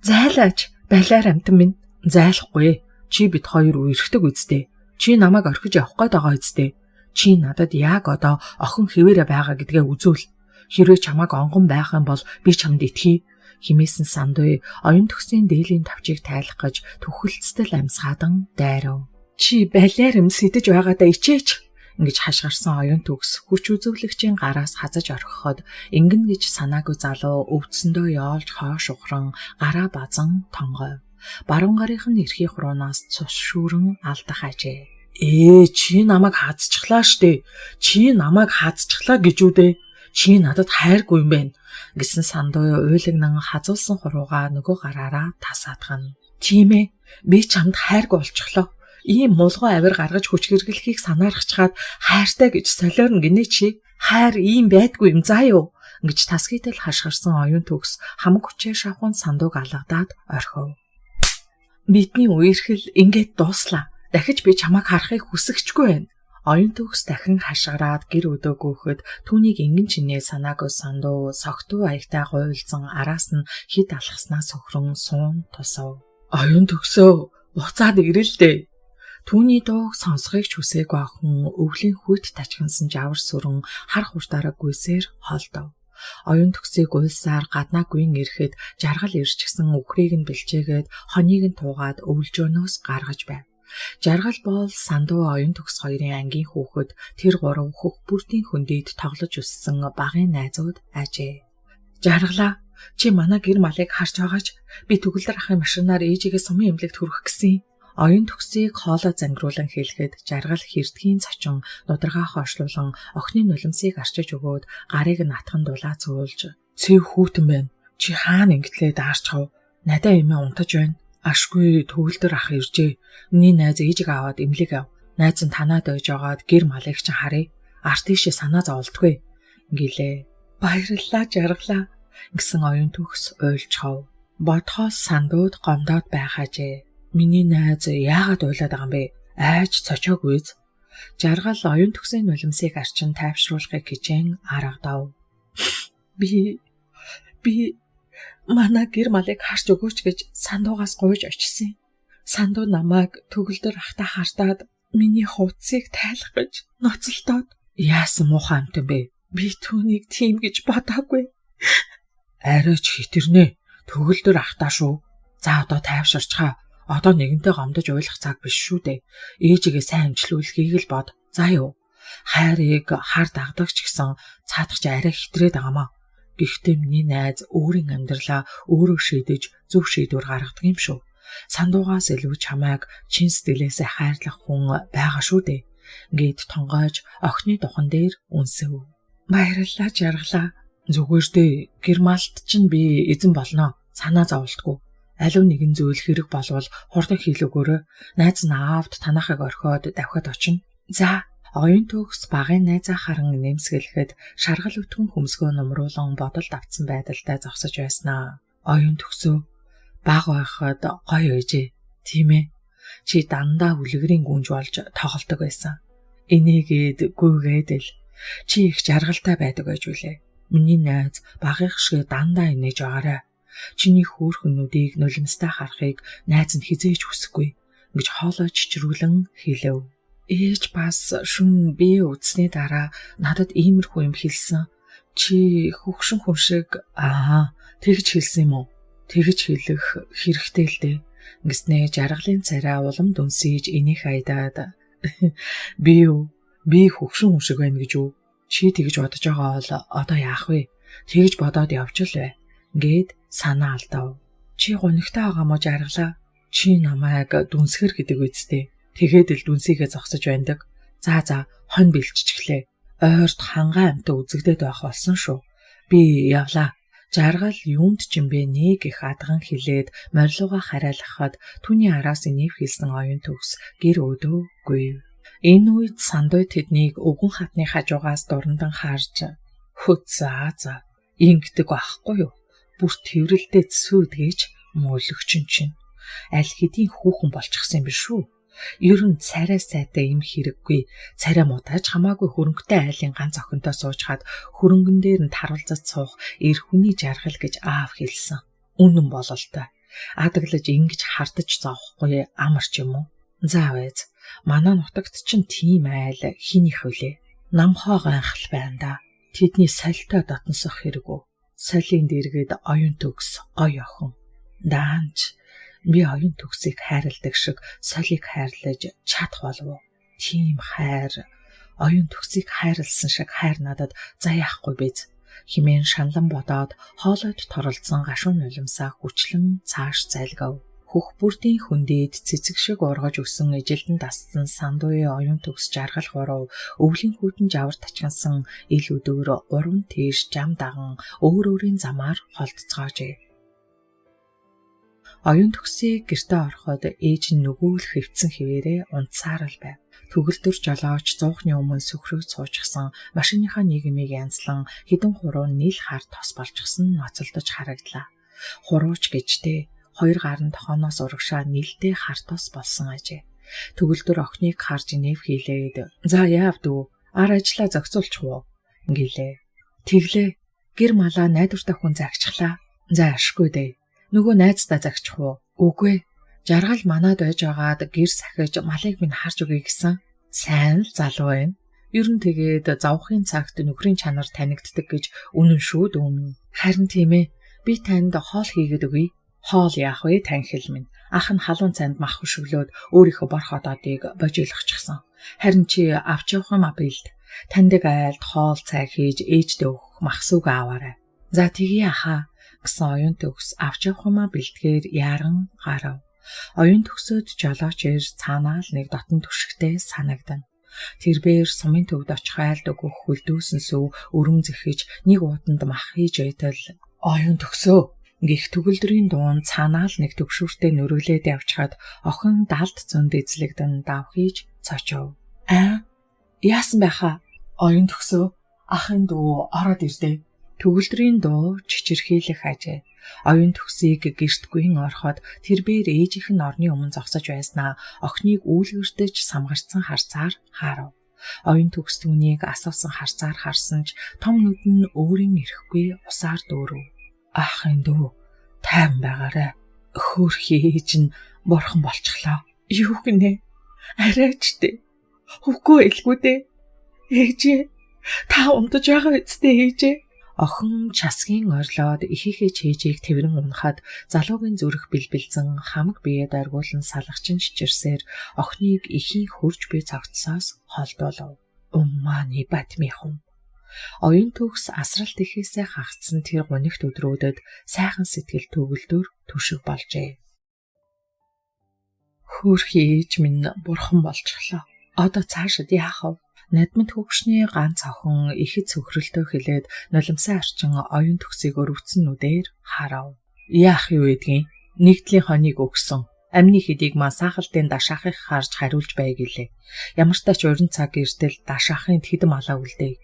Зайлаач балиар амтан минь. Зайлахгүй. Чи бид хоёр үерхдэг үсттэй. Чи намайг орхиж явах гээд байгаа үсттэй. Чи надад яг одоо охин хэвээрээ байгаа гэдгээ үзүүл. Хэрвээ чамайг онгон байх юм бол би чамд итгэе. Химээсэн сандуу оюун төгсийн дээлийн тавчийг тайлах гэж түхэлцтэл амьсгаадан дайрав. Чи балиар юм сэтэж байгаадаа ичээч. Ингэж хашгирсан оюун төгс хүч үзүүлэгчийн гараас хазаж орхиход ингэн гэж санаагүй залуу өвдсөндөө яолж хоош ухран гараа базан тонгойв. Баруун гарынх нь эрхий хуруунаас цус шүүрэн алдах ажээ. Чи намайг хаацчихлаа штэ. Чи намайг хаацчихлаа гэж үдэ. Чи надад хайргүй юм байна гэсэн сандуу уйлагнан хазуулсан хуруугаа нөгөө гараараа тасаадгана. Тийм ээ. Би чамд хайргүй болчихлоо. Ийм мулгой авир гаргаж хүч хэрглэхийг санаарахчаад хайртай гэж солиорно гинэ чи. Хайр ийм байдгүй юм заа юу? Гэж тасгийтэл хашгирсан оюун төгс хамаг хүчээр шавхан сандууг алгадаад орхив. Бидний үерхэл ингээд дууслаа. Дахиж би чамайг харахыг хүсэхчгүй байна. Оюун төгс дахин хашгираад гэр өдөө гөөхөд түүнийг ингэн чинээ санаагүй сандуу согтуу аягтай гуйлзан араас нь хид алхаснаа сөхрөн суун тусав. Оюун төгсөө буцаад ирэлдэ. Түүний дууг сонсхийг ч хүсээгүй охин өвлийн хүйт тачгансан жавар сүрэн хар хурдаараа гүйсээр холдов. Оюун төгсийг уйлсаар гаднаа гүйн ирэхэд жаргал ирчихсэн үхрийг нь бэлчээгээд хоныг нь туугаад өвлжөөнөөс гаргаж байв. Жаргал бол сандуу оюун төгс хоёрын ангийн хүүхэд тэр гурав хөх бүртийн хөндөд тоглож өссөн багын найзууд ажээ. Жаргалаа чи манай гэр малыг харж байгаач би төгөлдөр ахын машинаар ээжигээ сумын эмнэлэгт хүргэх гэсэн. Оюун төгсийг хоолой зангируулан хэлэхэд жаргал хэрдгийн цочин нударгаа хоошлуулан охины нулимсыг арчиж өгөөд гарыг нь атхан дулаа цөөлж "Цэв хүүтэн байна. Чи хаана ингэтлээ даарчхав? Надаа эмээ унтаж байна. Ашгүй төгөлдөр ах иржээ. Миний найз ээжиг аваад эмнэлэг ав. Найз нь танаад ойж агаад гэр малыг чинь харъя. Арт тийшээ санаа зовлтгүй" гэлээ. Баярлалаа жаргалаа гэсэн оюун төгс уйлчхав. Бодхоос сандууд гомдоод байхажээ. Миний найз яагаад уйлаад байгаа юм бэ? Айж цочоогүйз. Жаргал оюун төгсийн нулимсыг арчин тайвшруулахыг хичээн аргадав. Би манай гэр малыг харж өгөөч гэж сандуугаас гуйж очсон. Сандуу намайг төгөлдөр ахтаа хартаад миний хувцсыг тайлах гэж ноцолдоод яасан муухай амт юм бэ? Би түүнийг тийм гэж бодоогүй. Арайч хитэрнэ. Төгөлдөр ахтаа шүү. За одоо тайвширчгаа. Одоо нэгэнтэй гомдож уйлах цаг биш шүү дээ. Ээжигээ сайн амжилуулахыг л бод. За юу. Хайрыг хар дагдагч гэсэн цаадах чи арай хитрээд байгаамаа. Гэхдээ миний найз өөрийн амьдралаа өөрөө шийдэж зөв шийдвэр гаргадаг юм шүү. Сандуугаас илүү чамайг чин сэтгэлээсээ хайрлах хүн байгаа шүү дээ. Гээд тонгойж охины духан дээр үнсэв. Баярлалаа жаргалаа. Зүгээр дээ. Гэр малт чинь би эзэн болно. Санаа зовлтгүй. Аливаа нэгэн зүйл хэрэг болвол хурдан хийлэгөөрөө найз нь аавд танахыг орхиод давхад очино. За, оюун төгс багын найзаа харан нэмсгэлэхэд шаргал өтгөн хөмсгөө нумруулан бодолд автсан байдалтай зогсож байснаа. Оюун төгсөө баг байхад гоё ээжээ. Тийм ээ. Чи дандаа үлгэрийн гүнж болж тоглодог байсан. Энийгээд гүйгээд л чи их жаргалтай байдаг байж үлээ. Миний найз багийнх шиг дандаа инээж байгаарай. Чиний хөөрхөн нүдийг нулимстай харахыг найз нь хизээж хүсэхгүй гэж хоолой чичрүүлэн хэлэв. Ээж бас шүн бие үдсний дараа надад иймэрхүү юм хэлсэн. Чи хөвгшин хүн шиг тэгж хэлсэн юм уу? Тэгж хэлэх хэрэгтэй л дээ. Ингэснээ жаргалын царай улам дүнсийж энийг хайдаад би хөгшин хүн шиг байна гэж үү? Чи тэгж бодож байгаа бол одоо яах вэ? Тэгж бодоод явж л бай. Гээд санаа алдав. Чи гонигтай байгаа мó жаргалаа. Чи намайг дүнсгэр гэдэг үсттэй. Тэгээд л дүнсийгээ зогсож байдаг. За хонь бэлччихлээ. Ойрт хангаа амтаа үзэгдээд байх болсон шүү. Би явлаа. Жаргал юунд ч юм бэ нэг их адган хилээд морилууга харайлахад түүний араас инэв хэлсэн оюун төгс гэр өдөөгүй. Энэ үед сандуй тэднийг өвгөн хатны хажуугаас дурандан харж за ингэдэг байхгүй юу? Бүр тэрвэрлдээ сүрдгийж мөөлөгчин чинь аль хэдийн хүүхэн болчихсон юм биш үү? Ер нь царай сайтай юм хэрэггүй. Царай мутаж хамаагүй хөрөнгөтэй айлын ганц охинтой суучгаад хөрөнгөн дээр нь таруулзаж суух эр хүний жаргал гэж аав хэлсэн. Үнэн бололтой. Адаглаж ингэж хардаж зовхгүй амар ч юм уу? За вэз. Манай нутагт чинь тийм айл хинийх вүлээ? Намхоо гайхал байна да. Тэдний солитой дотносох хэрэггүй. Солинд эргээд оюун төгс гой охин. Даанч би оюун төгсийг хайрладаг шиг солийг хайрлаж чадах болов уу? Тийм хайр оюун төгсийг хайрлсан шиг хайр надад заяахгүй биз. Химэн шанлан бодоод хоолойд торолцсон гашуун нулимсаа хүчлэн цааш зайлгав. Хөх бүрдийн хүндээд цэцэг шиг ургаж өсөн эжилдэн дассан сандуй оюун төгс жаргал гурав өвлийн хүйтэн жавар тачгансан ил өдөөр урам тийш жам даган өөрийн замаар холдцоожээ. Оюун төгсийг гэртээ ороход ээж нь нөгөөл хэвцэн хിവэрээ унтсаар л байв. Төгөлдөр жолооч зуухны өмнө сөхрөг суучихсан машиныхаа нийгмийг янзлан хідэн хуруу нийл хар тос болчихсон ноцолдож харагдлаа. Хурууч гэжтэй хоёр гарын тохооноос урагшаа нийлдээ хар тос болсон ажээ. Төгөлдөр охиныг харж инэв хийлээд "За яав дүү, ар ажиллаа зохицуулчих уу?" гэлээ. "Тэглээ. Гэр малаа найдвартай хүн загчлаа." "За ашгүй дээ. Нөгөө найздаа загчих уу?" "Үгүй. Жаргал манад байж байгаад гэр сахиж малыг минь харж өгье гэсэн." "Сайн л залуу байна. Ер нь тэгээд завхын цагт нөхрийн чанар танигддаг гэж үнэн шүү дүү минь." "Харин тийм ээ. Би танд хоол хийгээд өгье." "Хоол яах вэ танхил минь? Ах нь халуун цанд мах хөшөглөөд өөрийнхөө бор хотоодыг божиглохчихсан. Харин чи авч явах юм а бэлд. Тандаг айлд хоол цай хийж ээждээ өгөх махсууг аваарай." "За тэгье ахаа" гэсэн оюун төгс авч явах юм а бэлдгээр яран гарав. Оюун төгсөд жолооч ирж цаанаа л нэг дотн түшигтэй санагдана. Тэрбээр сумын төвд очих айлд өгөх хөлдөөсөн сүв өрөм зэхэж нэг уутанд мах хийж байтал "Оюун төгсөө" гих төгөлдрийн дуун цаанаа л нэг төгшүүртэй нүрэглээд явчихад охин далд зөнд эзлэгдэн давхиж цочов. Яасан байхаа? "Оюун төгсөө, ахын дүү ороод ирдээ." Төгөлдрийн дуу чичирхийлэх ажээ. Оюун төгсийг гэрт гүйн ороход тэрбээр ээжийнх нь орны өмнө зогсож байснаа охиныг үүлгэрдэж самгарцсан харцаар харав. Оюун төгс түүнийг асуусан харцаар харсан ч том нүд нь өөрийн ирэхгүй усаар дүүрв. "Ахын дүү, тайван байгаарай. Хөөрхий ээж нь бурхан болчихлоо." "Юу гинэ? Арайч дээ. Үгүй элгүй дээ. Ээжээ, та унтаж байгаа үстэй ээжээ." Охин часгийн орлоод ихийнхээ чэйжийг тэрэн унахад залуугийн зүрх бэлбэлзэн хамаг биеэ дойргуулан салгачин чичирсээр охиныг ихийн хөрж буй цогцсоос холдуулав. Умманы батмихон. Оюун төгс асралт ихээсээ хагцсан тэр гунигт өдрүүдэд сайхан сэтгэл төгөлдөр түшиг болжээ. "Хөөрхий ээж минь бурхан болчихлоо. Одоо цаашид яах вэ?" Надмад хөгшний ганц охин ихэд цөхрөлтөө хэлээд нулимсаа арчин оюун төгсийг өрөвцөн нүдээр харав. "Яах юу гэдгийг? Нэгдлийн хоныг өгсөн. Амны хэдийг маа саахалтын дашаахыг харж хариулж бай гэлээ. Ямар ч тач урин цаг эртэл дашаахын тэдэм алаа үлдээ.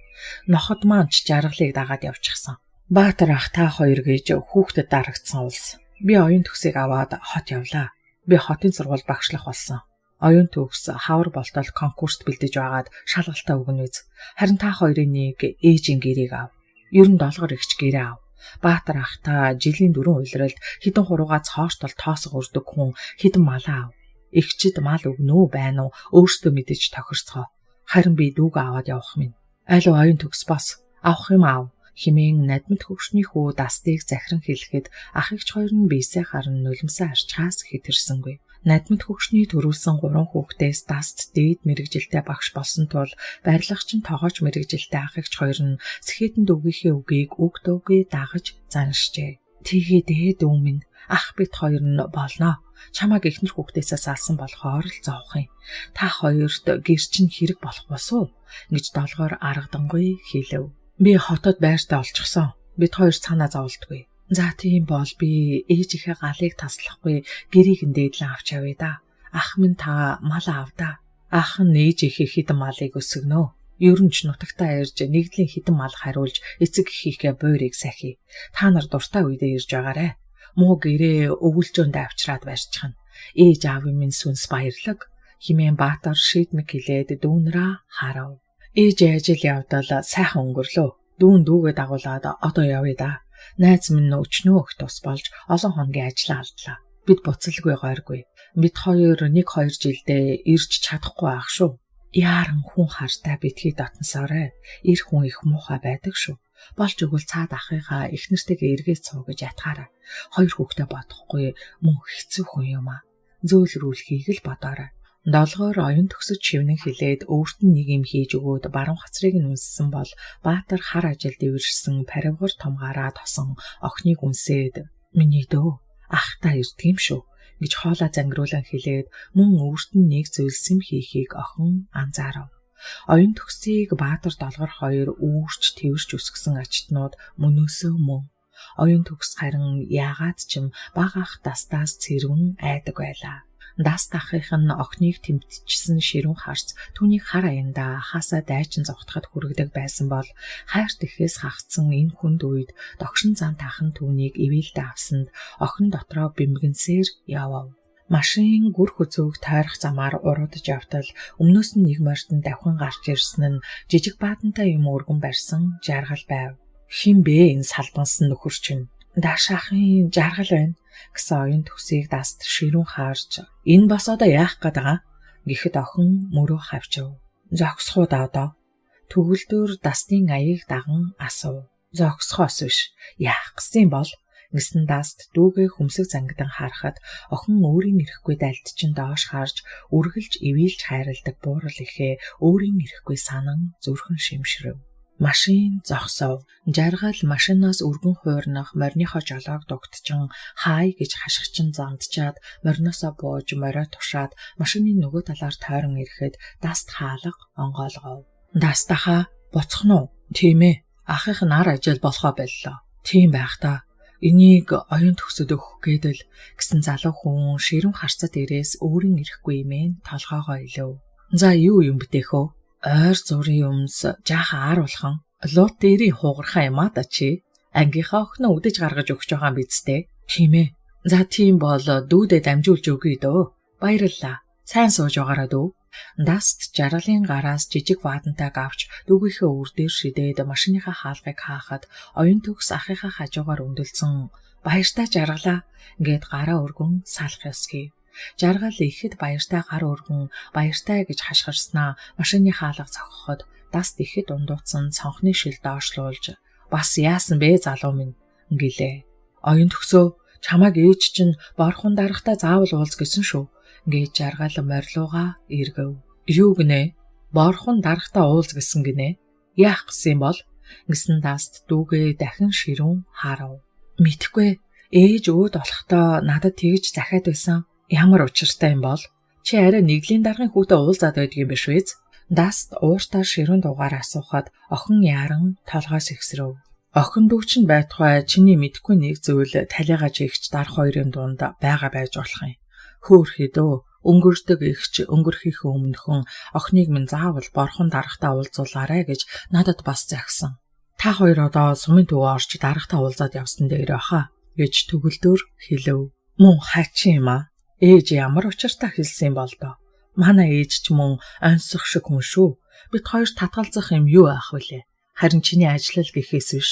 Ноход маань ч жаргалыг дагаад явчихсан. Баатар ах та хоёр гэж хүүхдэд дарагдсан улс. Би оюун төгсийг аваад хот явлаа. Би хотын сургууль багшлах болсон. Оюун төгс хавар болтол конкурст бэлдэж байгаад шалгалтаа өгнө үз. Харин та хоёрын нэг ээжийн гэрийг ав. Ер нь долгор ихч гэрээ ав. Баатар ах та жилийн 4 улиралд хідэн хуруугаа цоортол тоосго өрдөг хүн хідэн малаа ав. Игчид мал өгнө үү байна уу өөртөө мэдэж тохирцгоо. Харин би дүүг аваад явах минь. Аль оюун төгс бос. Авах юм аав. Химэн надмад хөгшний хүү дастыг захиран хэлэхэд ах эгч хоёр нь биесээ харан нулимсаа арчхаас хэтэрсэнгүй. Надмад хөгшний төрүүлсэн 3 хүүхдээс даст дээд мэрэгжилтэй багш болсон тул барилгач нь тоогооч мэрэгжилтэй ах эгч хоёр нь сэхэтэн дүүгийнхээ үгийг үг дуугүй дагаж заншжээ. Тэгээ дээд дүү минь ах бид хоёр нь болно. Чамайг эхнэр хүүхдээсээ салсан болохоор л зовх юм. Та хоёрт гэр чинь хэрэг болох босуу гэж долгоор аргадангүй хэлв. Би хотод байртаа олчихсон. Бид хоёр цаанаа зовлтгүй. За тийм бол би ээжийнхээ галыг таслахгүй гэрийг нь дээдлэн авч явъя да. Ах минь та мал авда. Ах нь ээжийнхээ хідэн малыг өсгөнөө. Ер нь ч нутагтаа ирж нэгдлийн хідэн мал хариулж эцэг эхийнхээ буйрыг сахи. Та нар дуртай үедээ ирж байгаарэ. Муу гэрээ өвөлжөөнд авчраад барьчихна. Ээж аавын минь сүнс баярлаг. Химэн Баатар шийдмэг хэлээд дүүнраа харав. Ээж ажил явдал сайхан өнгөрлөө. Дүүн дүүгээ дагуулад одоо явъя да. Найз минь өчнөө их тус болж олон хоногийн ажлаа алдлаа. Бид буцалгүй гойргүй. Бид хоёр 1-2 жилдээ ирж чадахгүй ах шүү. Яаран хүн хартай битгий дотносоорой. Ир хүн их муухай байдаг шүү. Болж өгвөл цаад ахыгаа эхнэртэйгээ эргээд суугаж ятгаарай. 2 хүүхдээ бодохгүй мөн хэцүү хүн юм а. Зөөлрүүлэхийг л бодоорой. Долгоор оюун төгсөж шивнэн хэлээд өөрт нь нэг юм хийж өгөөд баруун хацрыг нь үнссэн бол Баатар хар ажилд дэвэрсэн паривгор томгаараа тосон охиныг үнсээд миний дөө ах та ирдэг юм шүү гэж хоолой зангируулан хэлээд мөн өөрт нь нэг зөвлөсөн хийхийг охин анзаарав. Оюун төгсийг Баатар долгор хоёр үүрч тэрвэрч өсгсөн ачтнууд мөнөөсөө мөн. Оюун төгс харин яагаад ч юм бага ах дастаас цэрвэн айдаг байлаа. Даст ахих нь охиныг тэмтчихсэн ширүүн харц түүнийг хар аяндаа хасаа дайчин зогтоход хүргэдэг байсан бол хайрт ихээс хагцсан энэ хүнд үед догшин зан тахан түүнийг ивэлдэ авсанд охин дотроо бэмгэнсээр явав. Машин гүр хүзүүг тойрох замаар уруудаж явтал өмнөөс нь нэг морьтон давхин гарч ирсэн нь жижиг баатантай юм өргөн барьсан жаргал байв. Хин бэ энэ салбансан нөхөр чинь? Даашаахын жаргал байна гэсэн оюун төгсийг даст ширүүн хаарч энэ бас одоо яах гээд байгаа гэхэд охин мөрөө хавчив. Зогсохоо даадаа. Төгөлдөр дастын аяыг даган асуув. Зогсохоос биш яах гэсэн бол гэсэн даст дүүгээ хүмсэг зангидан харахад охин өөрийн ирэхгүй дальд чинь доош харж үргэлж ивэлж хайрладаг буурал ихээ өөрийн ирэхгүй санан зүрхэн шимшрэв. Машин зогсов. Жаргал машинаас өргөн хуурнах морьныхоо жолоог дугтчин хаай гэж хашгичин замдчаад морьноосоо бууж морио тушаад машины нөгөө талаар тойрон ирэхэд даст хаалга онгоолгов. Дастаха буцах нь уу? Тийм ээ. Ахих нар ажил болохоо боллоо. Тийм байх та. Энийг оюун төгсөд өгөх гээдэл гэсэн залуу хүн ширүүн харцад ирээс өөрийн ирэхгүй имэн толгоогоо илөв. За юу юм битээхөө? Ойр зургийн өмс жаахан ааруулхан лут дээрийн хугархаа юм а да чи ангийнхаа охиноо үдэж гаргаж өгч байгаа биз дээ. Тийм ээ. За тийм бол дүүдээ дамжуулж өгье дөө. Баярлалаа. Сайн сууж байгаараа дөө. Даст жаргалын гараас жижиг ваадантайг авч дүүгийнхээ үр дээр шидээд машиныхаа хаалгыг хаахад оюун төгс ахыхаа хажуугаар өндөлцөн баяртай жаргалаа гээд гараа өргөн салах ёсгий. Жаргал ихэд баяртай гар өргөн баяртай гэж хашгирснаа машины хаалга цогхоход даст ихэд ундууцсан цонхны шил доошлуулж бас яасан бэ залуу минь гэлээ. Оюун төгсөө чамайг ээж чинь борхон дарахтаа заавал уулз гэсэн шүү гэж жаргал морилууга эргэв. Юу гинэ? Борхон дарахтаа уулз гэсэн гинэ. Яах гэсэн бол гэсэн даст дүүгээ дахин ширүүн харав. Мэдхгүй ээж өөд болохдоо надад тэгж захиад байсан. Ямар учиртай юм бол чи арай нэглийн даргын хүүтэй уулзаад байдаг юм биш үү? Даст ууртаа ширүүн дугаар асуухад охин яран толгоос ихсрэв. Охин дүү чинь байтугай чиний мэдхгүй нэг зүйл талигач ихч дар хоёрын дунд байгаа байж болох юм. Хөөхий дөө өнгөрдөг ихч өнгөрхийнхөө өмнөхөн охиныг минь заавал борхон дарахтаа уулзуулаарэ гэж надад бас загсан. Та хоёр одоо сумын төвөө орч дарахтаа уулзаад явсан дээр баха гэж төгөлдөр хэлв. Мөн хачин юм а? Ээж ямар учиртай хэлсэн бол доо. Манай ээж ч мөн онцох шиг хүн шүү. Бид хоёр татгалзах юм юу аах вүлээ? Харин чиний ажил гэхээс биш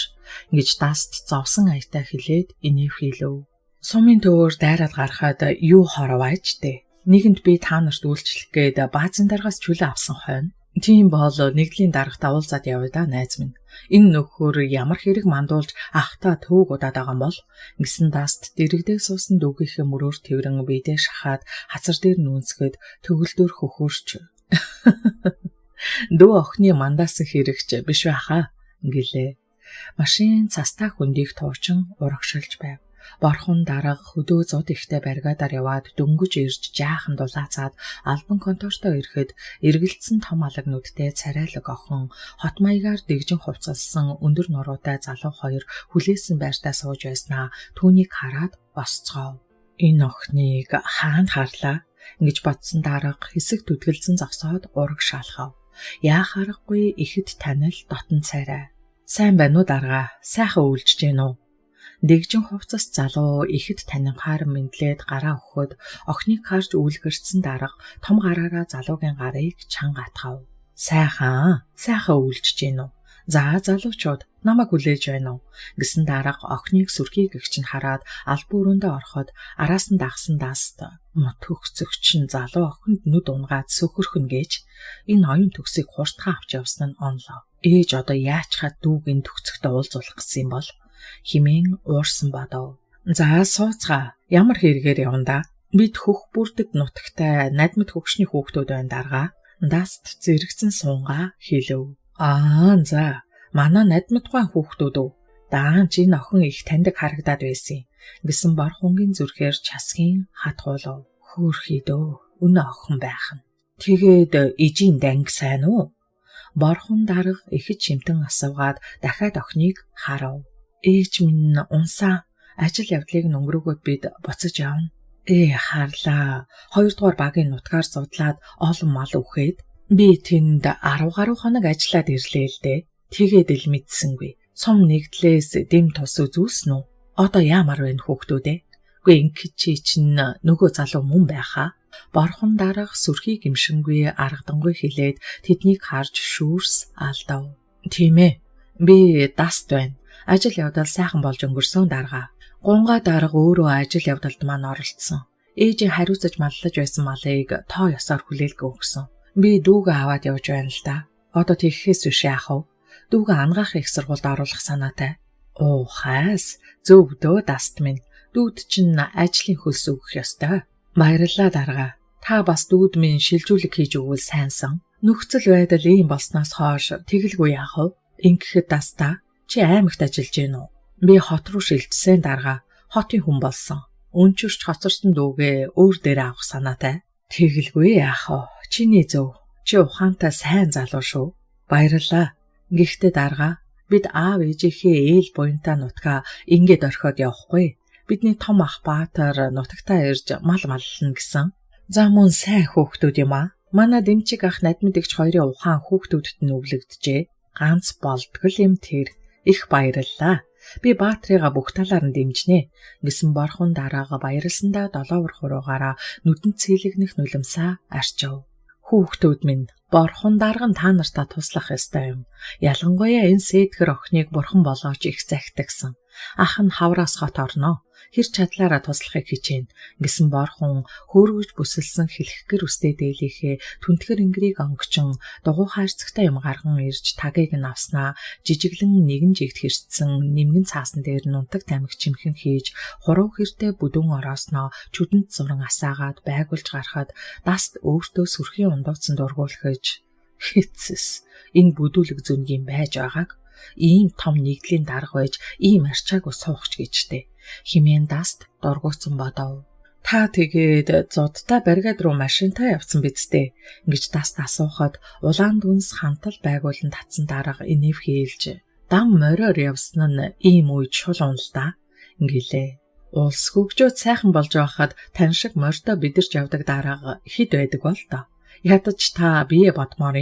гэж даст зовсон аятай хэлээд инэв хийлв. Сумын төвөөр дайраад гарахад юу хоров айчтэй. Нэгэнд би та нарт үйлчлэх гээд баазын даргаас чөлөө авсан хойно Тийм бол нэгдлийн дарагт уулзаад явъя да найз минь. Энэ нөхөр ямар хэрэг мандуулж ахта төвөг удаад байгаа юм бол гэсэн даст дэрэгдээ суусан дүүгийнхээ мөрөөр тэрэн биедээ шахаад хацар дээр нүүнсгэд төгөлдөр хөхөрч дүү охины мандаас хэрэгч биш байхаа гэлээ. Машин цастаа хөндийг туучин урагшилж байв. Борхон дарга хөдөө зод ихтэй баригадаар яваад дөнгөж ирж жаахан дулаацаад албан контортой ирэхэд эргэлдсэн том алагнуудтай царайлаг охин хот маягаар дэгжин хувцалсан өндөр нуруутай залуу хоёр хүлээсэн байртаа сууж байснаа түүнийг хараад босцгоо. Энэ охиныг хаанд харлаа гэж бодсон дарга хэсэг түтгэлзэн зогсоод ураг шалхав. Яах аргагүй ихэд танил дотн царай. Сайн байна уу дарга? Сайхан үйлчж гин үү? Дэгжин хувцас залуу ихэд танинхаар мэдлээд гараа өгөхөд охиныг харж үлгэрсэн дарга том гараараа залуугийн гарыг чанга атгав. Сайхан үйлчж гин үү? За залуучууд намайг хүлээж байна уу гэсэн дарга охиныг сүрхий гэгч нь хараад албан өрөөндөө ороход араас нь дагсан даст мут хөгцөгч нь залуу охинд нүд унгаад сөхөрхөн гэж энэ оюун төгсийг хурдхан авч явсан нь онлоо. Ээж одоо яачхад дүүгийн төгсөгтэй уулзуулах гэсэн юм бол химэн уурсан бодов. За сууцгаа ямар хэрэгээр явна да? Бид хөх бүрдэг нутагтай надмид хөгшний хүүхдүүд байна дарга. Даст зэрэгцэн суунгаа хэлв. За манай надмидгай хүүхдүүд үү? Даан чи энэ охин их таньдаг харагдаад байсан гэсэн борхунгийн зүрхээр часгийн хатгуулав. Хөөрхий дөө үнэ охин байх нь. Тэгээд ижийн данг сайн уу? Борхон дарга ихэд шимтэн асуугаад дахиад охиныг харав. Ээж минь унсаа ажил явдлыг өнгөрөөгөөд бид буцаж явна. Харлаа. 2 дугаар багийн нутгаар зудлаад олон мал өгөхөд би тэнд 10 гаруй хоног ажиллаад ирлээ л дээ. Тэгээд л мэдсэнгүй. Сум нэгдлээс дэм тус үзүүлсэн үү? Одоо яамар байна хүүхдүүдээ? Гүй инкий чи чинь нөгөө залуу мөн байхаа. Борхон дарга сүрхий гимшингүй аргадангүй хэлээд тэднийг харж шүүрс алдав. Тийм ээ. Би даст байна. Ажил явдал сайхан болж өнгөрсөн дарга. Гунга дарга өөрөө ажил явдалд маань оролцсон. Ээжийн хариуцаж маллаж байсан малыг тоо ёсоор хүлээлгэн өгсөн. Би дүүгээ аваад явж байна л да. Одоо тийхээс биш яах вэ? Дүүгээ ангаах их сургуульд оруулах санаатай. Хайс. Зөв дөө даст минь. Дүүд чинь ажлын хөлс өгөх ёстой. Баярлалаа дарга. Та бас дүүд минь шилжүүлэг хийж өгвөл сайнсан. Нөхцөл байдал ийм болсноос хойш тэгэлгүй яах вэ? Ингэхэд дастаа. Чи аймагт ажиллаж гин үү? Би хот руу шилжсэн дарга. Хотын хүн болсон. Өнчөрч хоцорсон дүүгээ өөр дээр авах санаатай. Тэгэлгүй яах вэ? Чиний зөв. Чи ухаантай сайн залуу шүү. Баярлалаа. Гэхдээ дарга бид аав ээжийнхээ ээл буянтаа нутгаа ингээд орхиод явахгүй. Бидний том ах Баатар нутагтаа ирж мал маллна гэсэн. За мөн сайн хүүхдүүд юм аа. Манай дэмчиг ах надмидэгч хоёрын ухаан хүүхдүүдэд нь өвлөгдөжээ. Ганц болтгол юм тэр. Их баярлалаа. Би Баатрыга бүх талаар нь дэмжнэ гэсэн борхон дараага баярлсандаа 7 хуруугаараа нүдэнд цэлэгнэх нулимсаа арчив. Хүүхдүүд минь борхон дарга та нартаа туслах ёстой юм. Ялангуяа энэ сэтгэр охиныг бурхан болгооч их захидагсан. Ах нь хавраас хот орноо. Хэр чадлаараа туслахыг хичээн гэсэн борхон хөөргөж бүсэлсэн хэлэхгэр үстэй дээлийнхээ түнтгэр ингрийг онгочин дугуй хайрцагтай юм гарган ирж тагийг нь авснаа жижиглэн нэгэн жигт хэрцсэн нэмгэн цаасан дээр нунтаг тамхи чимхэн хийж хуруу хэртэй бүдүүн ороосноо чүдэнд зуран асаагаад байгуулж гарахад даст өөртөө сүрхийн ундууцсан дургуулхаж хэцэс энэ бүдүүлэг зүнгийн байж байгааг ийм том нэгдлийн дарга байж ийм арчаагүй суухч гэжтэй химэн даст дургуутсан бодов. Та тэгээд зодтай баригад руу машинтай явсан бидтэй гэж даст асуухад улаан дүнс хантал байгуулан татсан дарга инэв хийлж дам мороор явсан нь ийм үед шул уналтаа гэлээ. Улс хөгжөөд сайхан болж байхад тань шиг морьтой бидэрч явдаг дарга хэд байдаг бол доо. Ядаж та бие бодмоор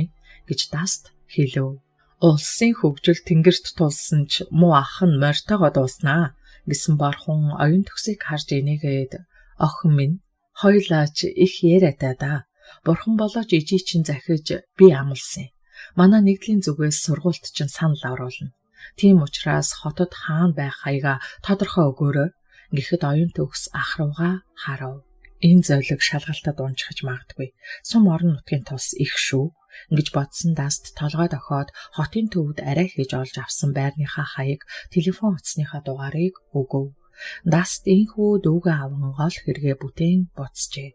гэж даст хэлв. Улсын хөгжил тэнгэрт тулсан ч муу ах нь морьтойгоо дууснаа гэсэн борхон оюун төгсийг харж инээгээд охин минь хоёлаач их яриатай да. Бурхан болооч ижий чинь захиж би амлсан. Манай нэгдлийн зүгээс сургуульд чинь санал оруулна. Тийм учраас хотод хаана байх хаяга тодорхой өгөөрэй гэхэд оюун төгс ах руугаа харав. Энэ золиг шалгалтад унжихж магадгүй. Сум орон нутгийн тус их шүү. Ингэж бодсон Даст толгой дохоод хотын төвд арай хийж олж авсан байрныхаа хаяг телефон утасныхаа дугаарыг өгөв. Даст энхүү дүүгээ аван гол хэрэгээ бүтээн буцжээ.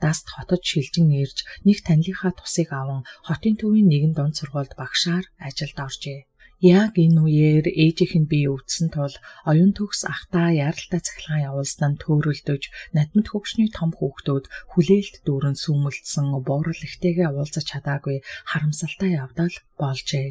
Даст хотод шилжин ирж нэг танилынхаа тусыг аван хотын төвийн нэгэн дунд сургуульд багшаар ажилд оржээ. Яг энэ үеэр ээжийнх нь бие өвдсөн тул оюун төгс ахтаа яралтай цахилгаан явуулсан нь төөрөлдөж надмад хөгшний том хүүхдүүд хүлээлт дүүрэн сүмэлдсэн буурал ихтэйгээ уулзаж чадаагүй харамсалтай явдал болжээ.